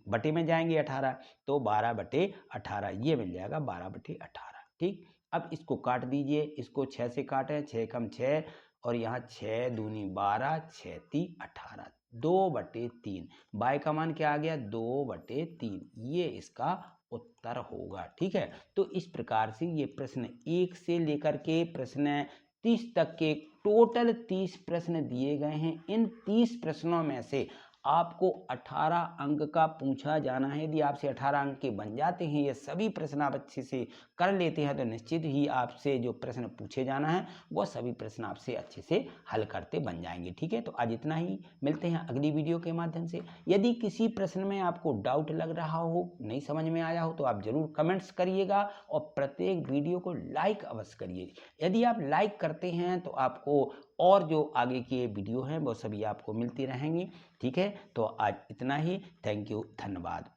बटे में जाएंगे 18, तो 12/18 ये मिल जाएगा 12/18। ठीक, अब इसको काट दीजिए, इसको 6 से काटें, 6 कम 6 और यहाँ 6 दूनी 12, 6 ती 18, 2/3। बाय का मान क्या आ गया 2/3, ये इसका उत्तर होगा। ठीक है, तो इस प्रकार से ये प्रश्न 1 से लेकर के प्रश्न 30 तक के टोटल 30 प्रश्न दिए गए हैं। इन 30 प्रश्नों में से आपको 18 अंक का पूछा जाना है। यदि आपसे 18 अंक के बन जाते हैं, ये सभी प्रश्न आप अच्छे से कर लेते हैं, तो निश्चित ही आपसे जो प्रश्न पूछे जाना है वो सभी प्रश्न आपसे अच्छे से हल करते बन जाएंगे। ठीक है, तो आज इतना ही, मिलते हैं अगली वीडियो के माध्यम से। यदि किसी प्रश्न में आपको डाउट लग रहा हो, नहीं समझ में आया हो, तो आप जरूर कमेंट्स करिएगा और प्रत्येक वीडियो को लाइक अवश्य करिए। यदि आप लाइक करते हैं तो आपको और जो आगे के वीडियो हैं वो सभी आपको मिलती रहेंगी। ठीक है, तो आज इतना ही। थैंक यू, धन्यवाद।